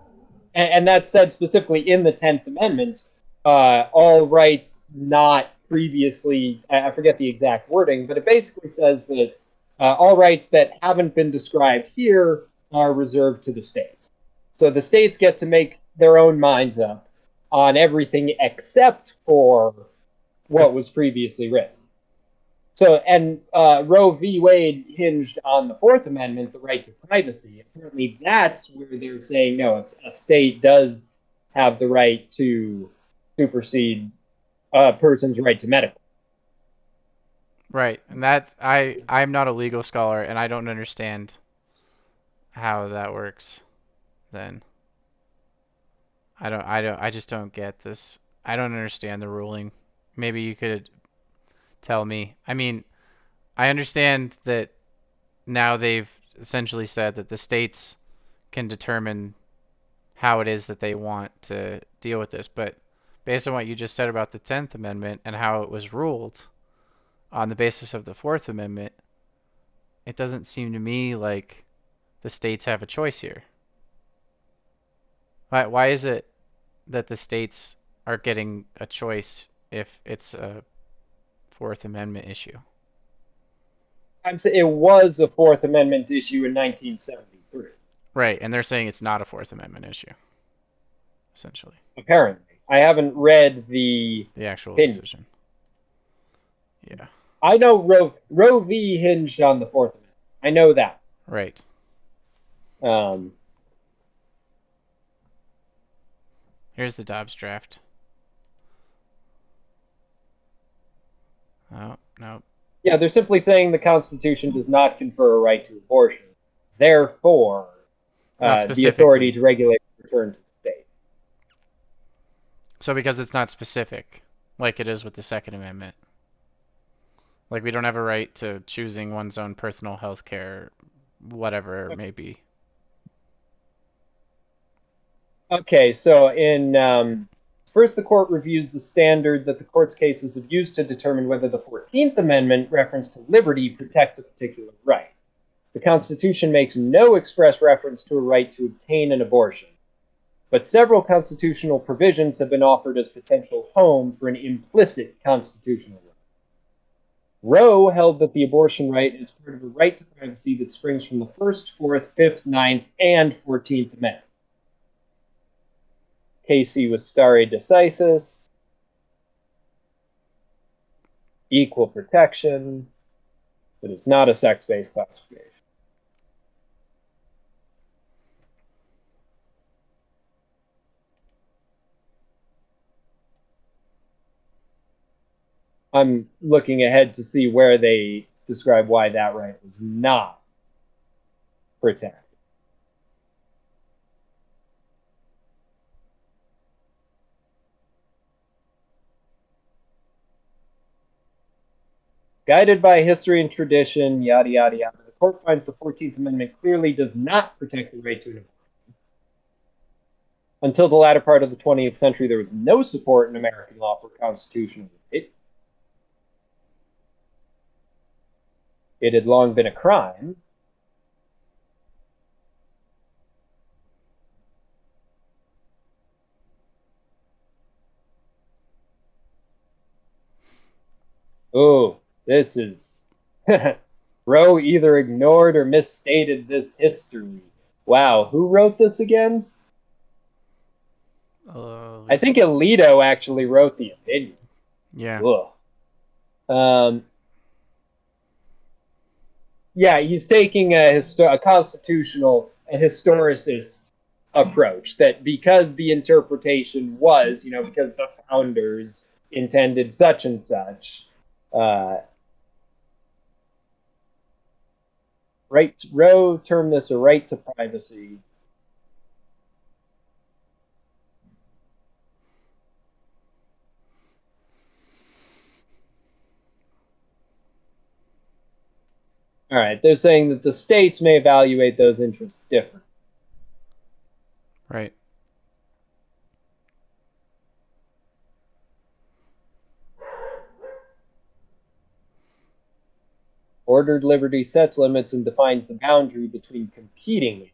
And that's said specifically in the 10th Amendment. All rights not previously, I forget the exact wording, but it basically says that all rights that haven't been described here are reserved to the states. So the states get to make their own minds up on everything except for what was previously written. So, and Roe v. Wade hinged on the Fourth Amendment, the right to privacy. Apparently, that's where they're saying no, it's, a state does have the right to supersede a person's right to medical. Right. And that I'm not a legal scholar and I don't understand how that works then. I just don't get this. I don't understand the ruling. Maybe you could tell me. I mean, I understand that now they've essentially said that the states can determine how it is that they want to deal with this, but based on what you just said about the 10th Amendment and how it was ruled on the basis of the 4th Amendment, it doesn't seem to me like the states have a choice here. Why is it that the states are getting a choice if it's a Fourth Amendment issue? I'm saying it was a Fourth Amendment issue in 1973. Right, and they're saying it's not a Fourth Amendment issue, essentially, Apparently, I haven't read the the actual opinion. decision. Yeah, I know Roe v. hinged on the Fourth Amendment. I know that. right. Um, Here's the Dobbs draft. Oh, no. yeah, they're simply saying the Constitution does not confer a right to abortion. Therefore, Not the authority specifically. to regulate return to the state. So because it's not specific, like it is with the Second Amendment. Like we don't have a right to choosing one's own personal health care, whatever it may be. Okay, so in first, the court reviews the standard that the court's cases have used to determine whether the 14th Amendment reference to liberty protects a particular right. The Constitution makes no express reference to a right to obtain an abortion, but several constitutional provisions have been offered as potential home for an implicit constitutional right. Roe held that the abortion right is part of a right to privacy that springs from the First, Fourth, Fifth, Ninth, and 14th Amendments. Casey was stare decisis, equal protection, but it's not a sex-based classification. I'm looking ahead to see where they describe why that right was not protected. Guided by history and tradition, yada, yada, yada, the court finds the 14th Amendment clearly does not protect the right to an abortion. Until the latter part of the 20th century, there was no support in American law for constitutional right. It had long been a crime. Oh, this is Roe either ignored or misstated this history. Wow, who wrote this again? I think Alito actually wrote the opinion. Yeah. Ugh. Yeah, he's taking a constitutional, a historicist approach that because the interpretation was, because the founders intended such and such, uh, Roe termed this a right to privacy. All right, they're saying that the states may evaluate those interests differently. Right. Ordered liberty sets limits and defines the boundary between competing.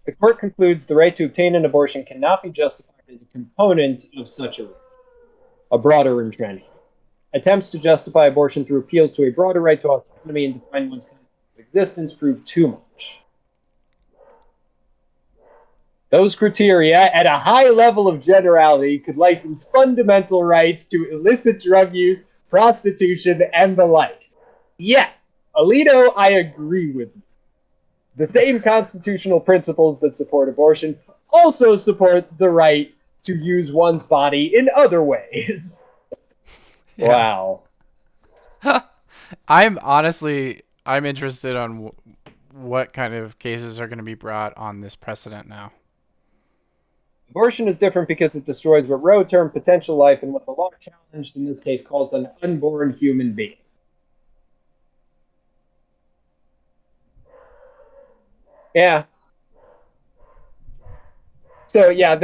The court concludes the right to obtain an abortion cannot be justified as a component of such a broader entrenchment. Attempts to justify abortion through appeals to a broader right to autonomy and define one's existence prove too much. Those criteria, at a high level of generality, could license fundamental rights to illicit drug use, prostitution, and the like. Yes, Alito, I agree with you. The same constitutional principles that support abortion also support the right to use one's body in other ways. Yeah. Wow. I'm interested on what kind of cases are going to be brought on this precedent now. Abortion is different because it destroys what Roe termed potential life and what the law challenged in this case calls an unborn human being. Yeah. So yeah,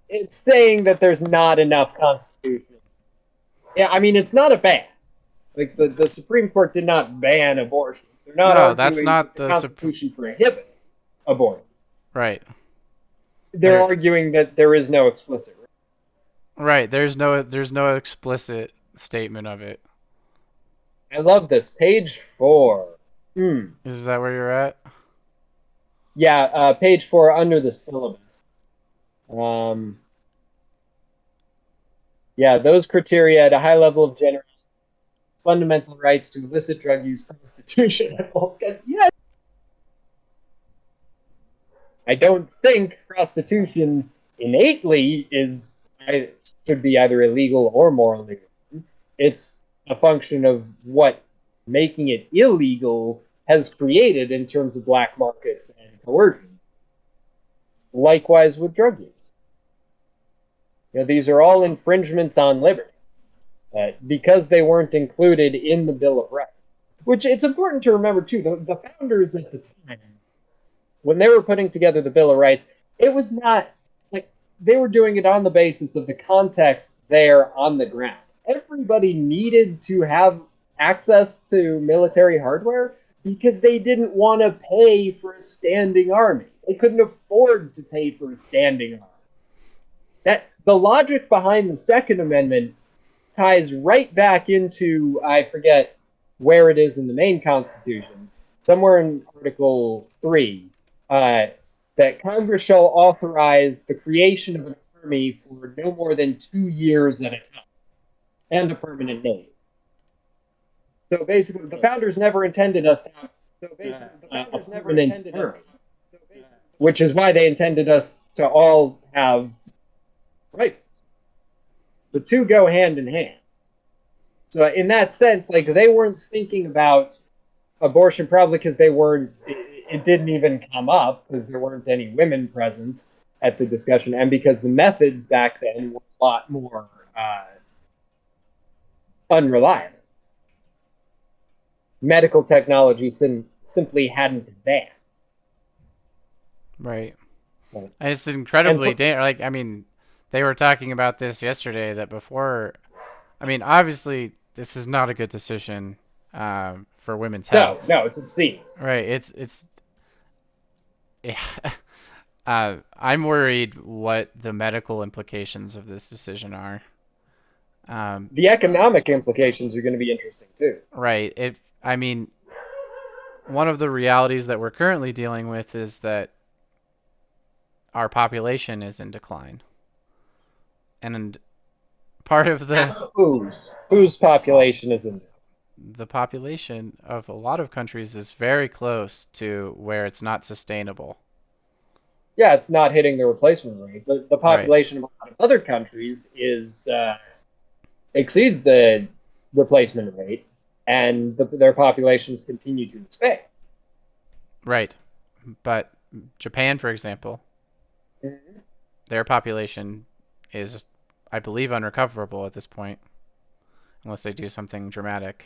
it's saying that there's not enough constitution. Yeah, I mean it's not a ban. Like the Supreme Court did not ban abortion. They're not No, that's arguing not that the Constitution prohibits abortion. right. They're There arguing that there is no explicit. right. There's no explicit statement of it. I love this. Page 4. Is that where you're at? Yeah, page 4 under the syllabus. Yeah, those criteria at a high level of general fundamental rights to illicit drug use, prostitution, and yes, I don't think prostitution innately should be either illegal or morally wrong. It's a function of what making it illegal has created in terms of black markets and coercion. Likewise with drug use. These are all infringements on liberty because they weren't included in the Bill of Rights. Which it's important to remember too. The founders at the time, when they were putting together the Bill of Rights, it was not like they were doing it on the basis of the context there on the ground. Everybody needed to have access to military hardware because they didn't want to pay for a standing army. They couldn't afford to pay for a standing army. That the logic behind the Second Amendment ties right back into, I forget where it is in the main Constitution, somewhere in Article 3, that Congress shall authorize the creation of an army for no more than 2 years at a time and a permanent name. So basically, the founders never intended us to have a permanent army, which is why they intended us to all have right. The two go hand in hand. So in that sense, like they weren't thinking about abortion probably because they weren't. It didn't even come up because there weren't any women present at the discussion, and because the methods back then were a lot more unreliable. Medical technology simply hadn't advanced. Right. Right. And it's And incredibly like I mean, they were talking about this yesterday that before. I mean, obviously, this is not a good decision for women's health. no, it's obscene. Right. It's. Yeah. I'm worried what the medical implications of this decision are. Um, The economic implications are going to be interesting too. right. It. I mean, one of the realities that we're currently dealing with is that our population is in decline, and part of Whose population is in? the population of a lot of countries is very close to where it's not sustainable. Yeah, it's not hitting the replacement rate. The Right. population of a lot of other countries is exceeds the replacement rate, and their populations continue to expand. Right. But Japan, for example, Mm-hmm. their population is, I believe, unrecoverable at this point, unless they do something dramatic.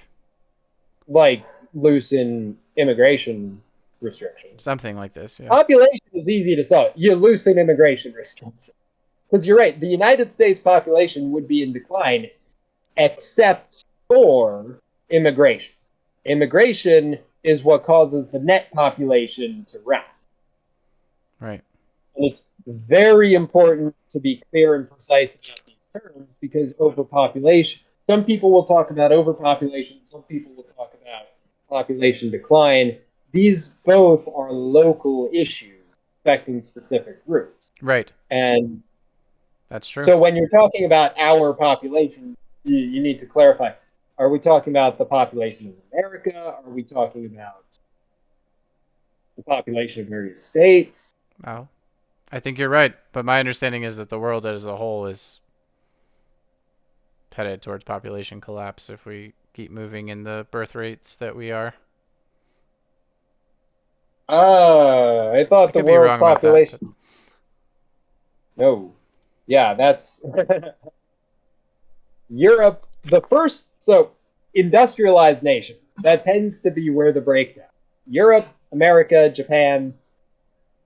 Like loosen immigration restrictions. Something like this, yeah. Population is easy to solve. You loosen immigration restrictions. Because you're right, the United States population would be in decline except for immigration. Immigration is what causes the net population to rise. Right. And it's very important to be clear and precise about these terms because overpopulation, some people will talk about overpopulation, some people will talk about population decline. These both are local issues affecting specific groups. Right. And That's true. so when you're talking about our population, you need to clarify. Are we talking about the population of America? Are we talking about the population of various states? Well, I think you're right, but my understanding is that the world as a whole is headed towards population collapse if we keep moving in the birth rates that we are. I I thought the could be world wrong about that, but population. No. Yeah, that's Europe. The first, so industrialized nations, that tends to be where the breakdown. Europe, America, Japan,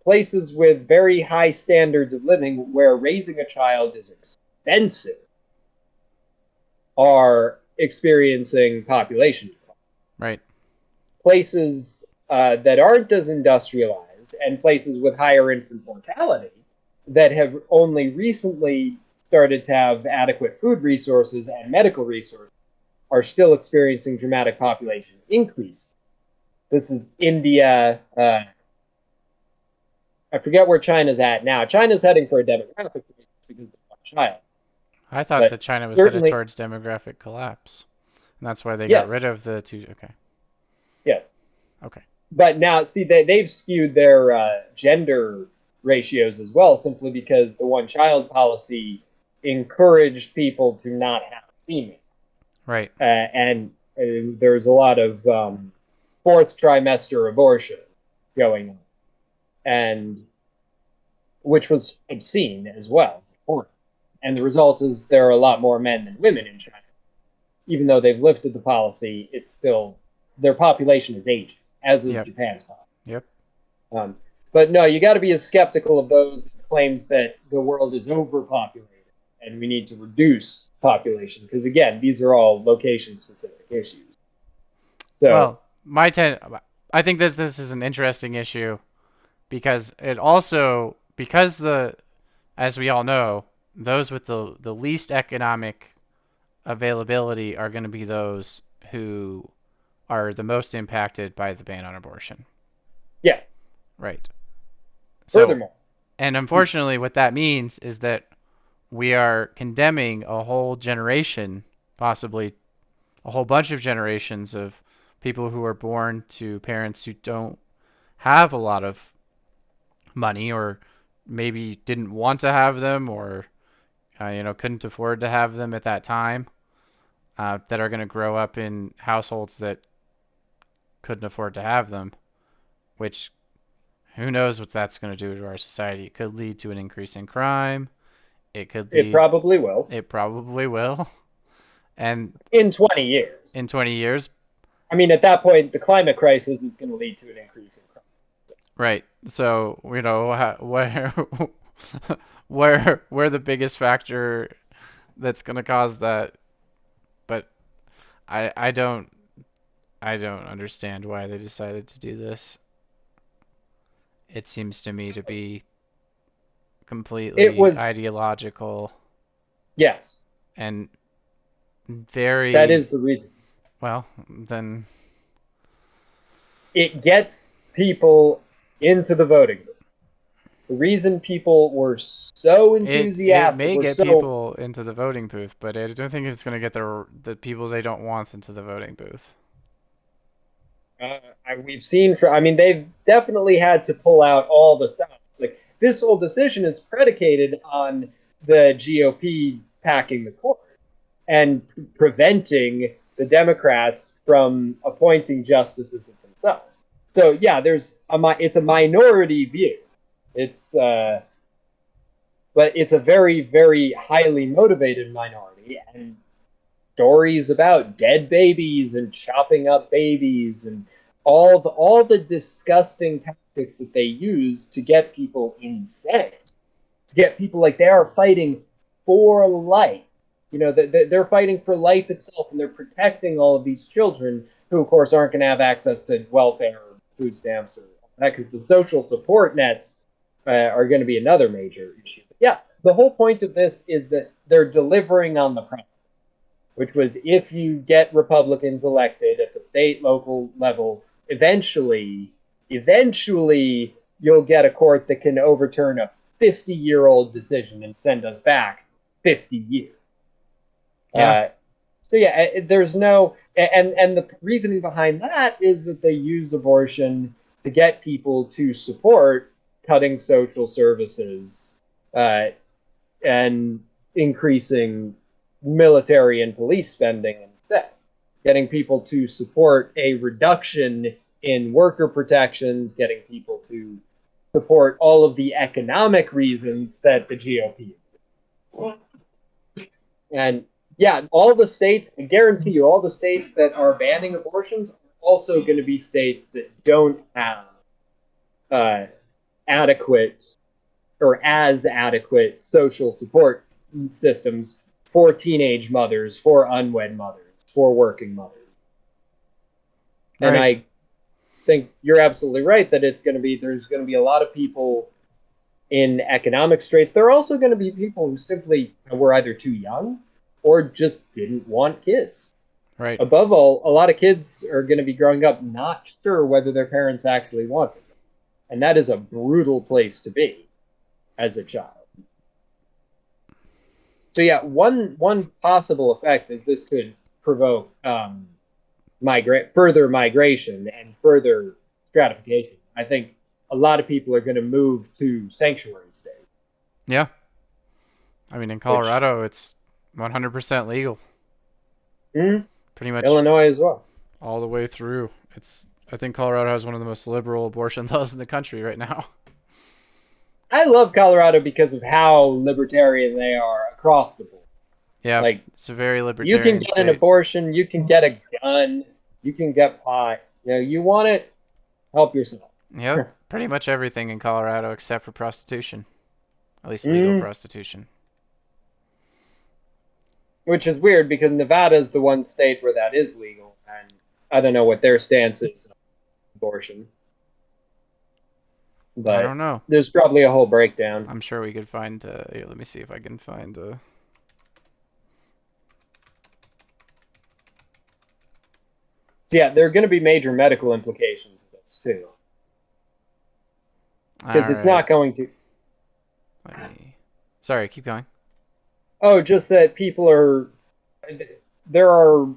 places with very high standards of living where raising a child is expensive are experiencing population decline. right. Places that aren't as industrialized and places with higher infant mortality that have only recently started to have adequate food resources and medical resources are still experiencing dramatic population increase. This is India. I forget where China's at now. China's heading for a demographic crisis because of one child. I thought But that China was headed certainly, towards demographic collapse. And that's why they got yes, rid of the two. Okay. yes. Okay. But now, see, they've skewed their gender ratios as well, simply because the one child policy encouraged people to not have a female. Right. And there's a lot of fourth trimester abortion going on. And which was obscene as well. And the result is there are a lot more men than women in China. Even though they've lifted the policy, it's still their population is aging, as is Yep. Japan's population. Yep. Um, but no, you got to be as skeptical of those claims that the world is overpopulated and we need to reduce population because again, these are all location specific issues. So Well, I think this is an interesting issue because it also because the as we all know, those with the least economic availability are going to be those who are the most impacted by the ban on abortion. yeah, Right. So, furthermore, and unfortunately, what that means is that we are condemning a whole generation, possibly a whole bunch of generations of people who are born to parents who don't have a lot of money or maybe didn't want to have them or couldn't afford to have them at that time, that are going to grow up in households that couldn't afford to have them, which who knows what that's going to do to our society. It could lead to an increase in crime. It could it lead, probably will it probably will. And in 20 years. in 20 years, I mean, at that point, the climate crisis is going to lead to an increase in crime. right. So, where where the biggest factor that's going to cause that, but I don't understand why they decided to do this. It seems to me to be It completely was, ideological yes, and that very is the reason. well. Then It gets people into the voting booth. The reason people were so it enthusiastic, may were get so people into the voting booth, but I don't think it's going to get the people they don't want into the voting booth. we've seen. I mean, they've definitely had to pull out all the stops. Like this whole decision is predicated on the GOP packing the court and preventing the Democrats from appointing justices themselves. So yeah, it's a minority view. It's but it's a very very highly motivated minority, and stories about dead babies and chopping up babies and all the disgusting tactics that they use to get people insane, to get people like they are fighting for life. You know, they're fighting for life itself, and they're protecting all of these children who, of course, aren't going to have access to welfare or food stamps or that because the social support nets are going to be another major issue. But yeah, the whole point of this is that they're delivering on the promise, which was if you get Republicans elected at the state, local level, eventually you'll get a court that can overturn a 50-year-old decision and send us back 50 years. Yeah, Uh, so yeah, there's no, and the reasoning behind that is that they use abortion to get people to support cutting social services uh, and increasing military and police spending instead, getting people to support a reduction in worker protections, getting people to support all of the economic reasons that the GOP is. And yeah, all the states, I guarantee you, all the states that are banning abortions are also going to be states that don't have uh, adequate or as adequate social support systems for teenage mothers, for unwed mothers, for working mothers. And right, I think you're absolutely right that there's going to be a lot of people in economic straits. There are also going to be people who simply were either too young or just didn't want kids. right, Above all, a lot of kids are going to be growing up not sure whether their parents actually wanted them. And that is a brutal place to be as a child. So yeah, one possible effect is this could provoke further migration and further stratification. I think a lot of people are going to move to sanctuary states, yeah. I mean, in which Colorado, it's 100% legal, mm, pretty much Illinois as well. all the way through. I think Colorado has one of the most liberal abortion laws in the country right now. I love Colorado because of how libertarian they are across the board. Yeah, Like, it's a very you can libertarian get an state. abortion, you can get a gun, you can get pot. You know, you want it, help yourself. Yep, pretty much everything in Colorado except for prostitution, at least legal Mm, prostitution. which is weird because Nevada is the one state where that is legal, and I don't know what their stance is on abortion, I but don't know. there's probably a whole breakdown. I'm sure we could find. Here, let me see if I can find. So yeah, there are going to be major medical implications of this too, All because it's right, not going to. let me. Sorry, keep going. Oh, just that people are. There are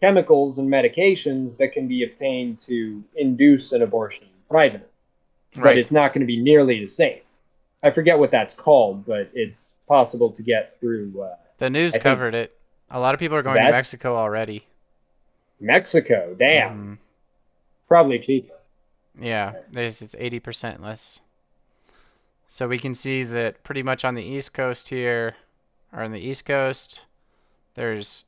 chemicals and medications that can be obtained to induce an abortion privately, but Right. it's not going to be nearly as safe. I forget what that's called, but it's possible to get through. The news I think covered it. A lot of people are going to vets, Mexico already. Mexico. Damn, Mm-hmm. probably cheaper. Yeah, it's 80% less. So we can see that pretty much on the East Coast here, or on the East Coast, there's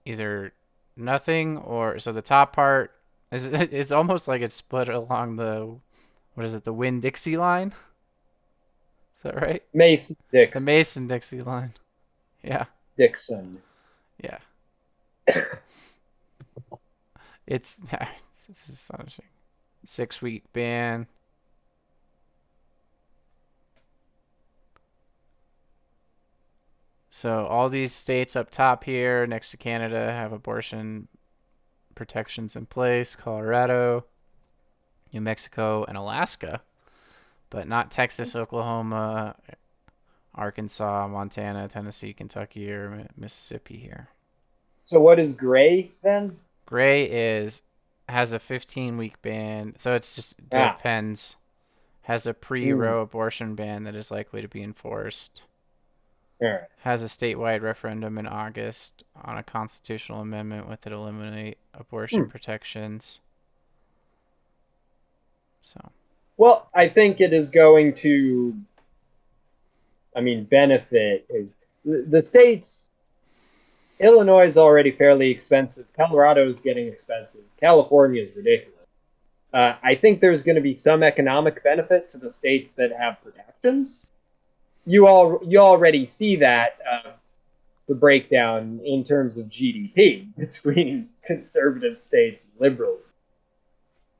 either nothing or so the top part is it's almost like it's split along the what is it, the Winn-Dixie line? Is that right? Mason The Dix Mason-Dixie line. Yeah. Dixon. Yeah. It's this is astonishing. 6-week ban. So all these states up top here next to Canada have abortion protections in place. Colorado, New Mexico, and Alaska, but not Texas, Oklahoma, Arkansas, Montana, Tennessee, Kentucky, or Mississippi here. So what is gray then? Gray is has a 15-week ban, so it's just Ah, depends. Has a mm, pre-Roe abortion ban that is likely to be enforced. all right. Has a statewide referendum in August on a constitutional amendment with it eliminate Hmm. abortion protections. So, Well, I think it is going to. I mean, benefit the states. Illinois is already fairly expensive. Colorado is getting expensive. California is ridiculous. I think there's going to be some economic benefit to the states that have protections. You already see that the breakdown in terms of GDP between conservative states and liberals,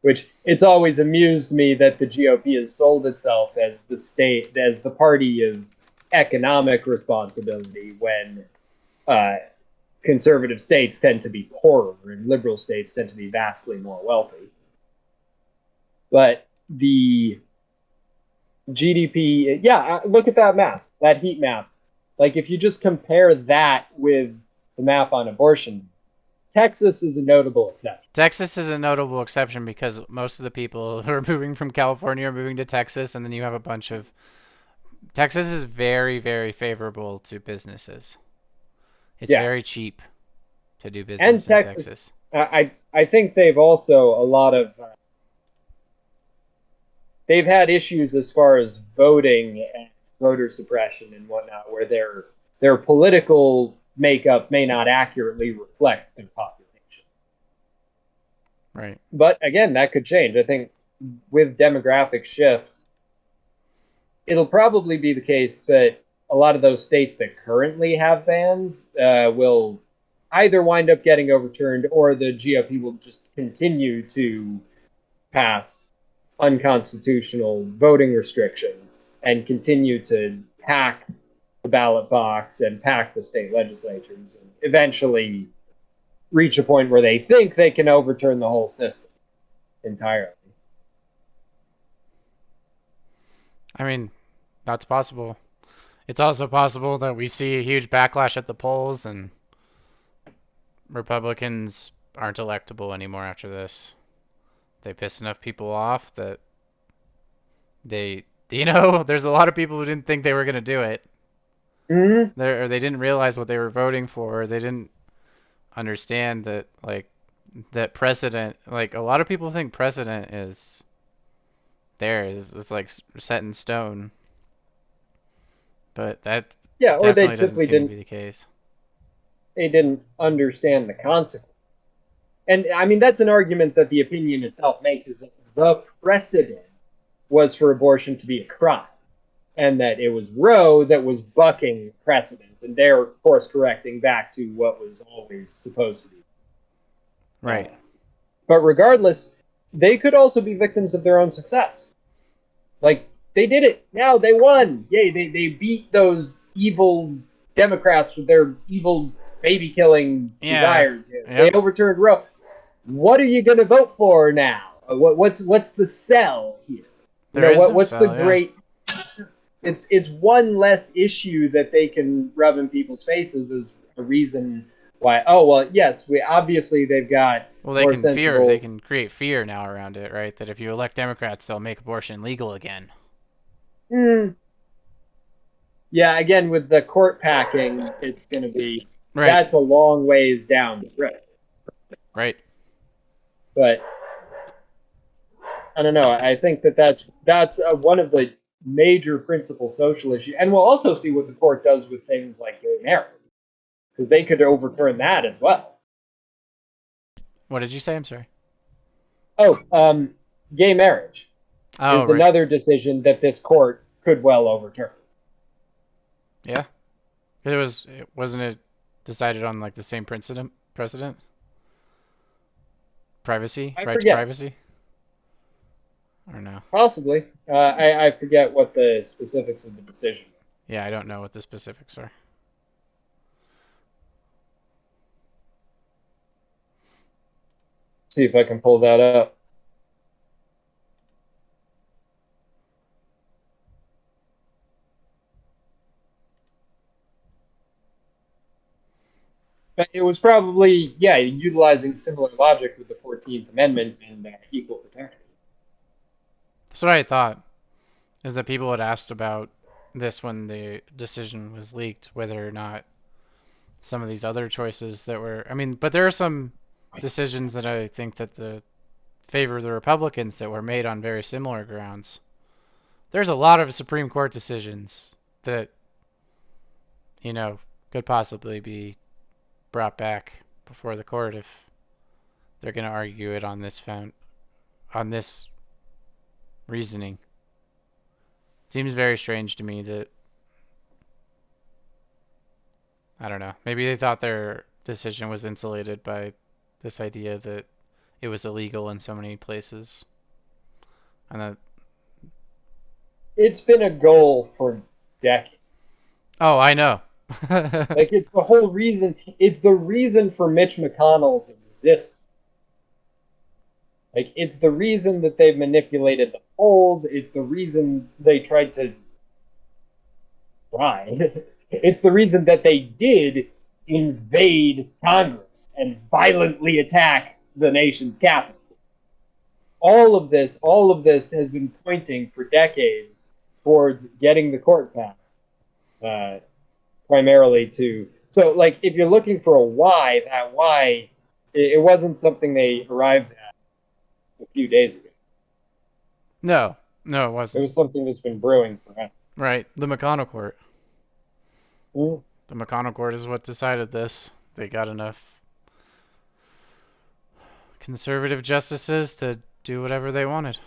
which it's always amused me that the GOP has sold itself as the state as the party of economic responsibility when uh, conservative states tend to be poorer and liberal states tend to be vastly more wealthy. But the GDP, yeah, look at that map, that heat map. Like if you just compare that with the map on abortion, Texas is a notable exception. Texas is a notable exception because most of the people who are moving from California are moving to Texas, and then you have a bunch of. Texas is very, very favorable to businesses. It's Yeah, very cheap to do and business in Texas, Texas. I think they've also a lot of they've had issues as far as voting and voter suppression and whatnot, where their political makeup may not accurately reflect their population. Right. But again, that could change. I think with demographic shifts, it'll probably be the case that a lot of those states that currently have bans will either wind up getting overturned or the GOP will just continue to pass unconstitutional voting restriction and continue to pack the ballot box and pack the state legislatures and eventually reach a point where they think they can overturn the whole system entirely. I mean, that's possible. It's also possible that we see a huge backlash at the polls and Republicans aren't electable anymore after this. They piss enough people off that there's a lot of people who didn't think they were going to do it. Mm-hmm. Or they didn't realize what they were voting for. Or they didn't understand that, like, that precedent, like, a lot of people think precedent is there is it's like set in stone. But that Yeah, or they definitely doesn't simply seem to didn't be the case. they didn't understand the consequence. And I mean, that's an argument that the opinion itself makes, is that the precedent was for abortion to be a crime, and that it was Roe that was bucking precedent, and they're course correcting back to what was always supposed to be. Right. But regardless, they could also be victims of their own success. Like, they did it. Now they won. Yay, they beat those evil Democrats with their evil baby killing Yeah. desires. They Yep. overturned Roe. What are you going to vote for now? What's the sell here? There is no What's the cell, yeah. great? It's one less issue that they can rub in people's faces as a reason why. Oh well, yes, we obviously they've got Well, more they sensible. can create fear now around it, right? That if you elect Democrats, they'll make abortion legal again. Hmm, yeah, again with the court packing, it's going to be Right. that's a long ways down the road. Right. But I don't know. I think that that's one of the major principal social issues, and we'll also see what the court does with things like gay marriage, because they could overturn that as well. What did you say? I'm sorry. Oh, gay marriage Oh, is right. another decision that this court could well overturn. Yeah. It wasn't it decided on like the same precedent? Privacy? I Right to forget, privacy? Or no? possibly. I forget what the specifics of the decision. Yeah, I don't know what the specifics are. See if I can pull that up. But it was probably, yeah, utilizing similar logic with the 14th Amendment and equal protection. That's what I thought. Is that people had asked about this when the decision was leaked, whether or not some of these other choices that were. I mean, but there are some decisions that I think that the favor the Republicans that were made on very similar grounds. There's a lot of Supreme Court decisions that could possibly be brought back before the court if they're going to argue it on this reasoning. Seems very strange to me that I don't know. Maybe they thought their decision was insulated by this idea that it was illegal in so many places. And that It's been a goal for decades. oh, I know. Like it's the whole reason. It's the reason for Mitch McConnell's existence. Like it's the reason that they've manipulated the polls. It's the reason they tried to try. It's the reason that they did invade Congress and violently attack the nation's capital. All of this has been pointing for decades towards getting the court passed. Primarily to so like if you're looking for a why, that why it wasn't something they arrived at a few days ago. No, no, it It wasn't. was something that's been brewing forever. Right. The McConnell court. Mm. The McConnell court is what decided this. They got enough conservative justices to do whatever they wanted.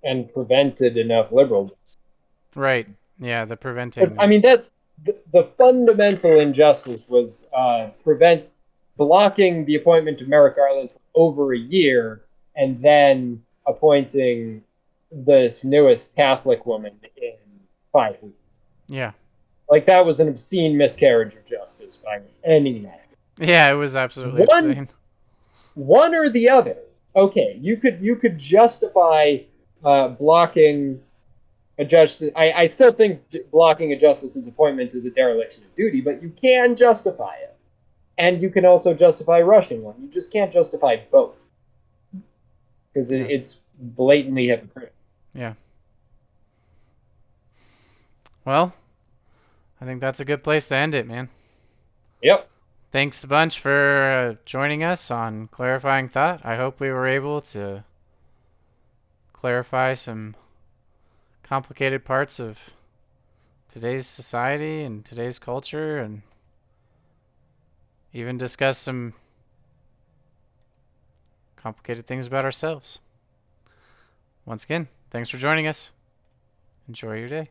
And prevented enough liberals. Right. Yeah, the Because preventing I of. mean, that's the fundamental injustice was prevent blocking the appointment of Merrick Garland for over a year, and then appointing this newest Catholic woman in 5 weeks. Yeah. Like that was an obscene miscarriage of justice by any measure. Yeah, it was absolutely One, obscene. one or the other. Okay, you could justify blocking a justice. I still think blocking a justice's appointment is a dereliction of duty, but you can justify it, and you can also justify rushing one. You just can't justify both because Yeah. it's blatantly hypocritical. Yeah. Well, I think that's a good place to end it, man. Yep. Thanks a bunch for joining us on Clarifying Thought. I hope we were able to clarify some complicated parts of today's society and today's culture, and even discuss some complicated things about ourselves. Once again, thanks for joining us. Enjoy your day.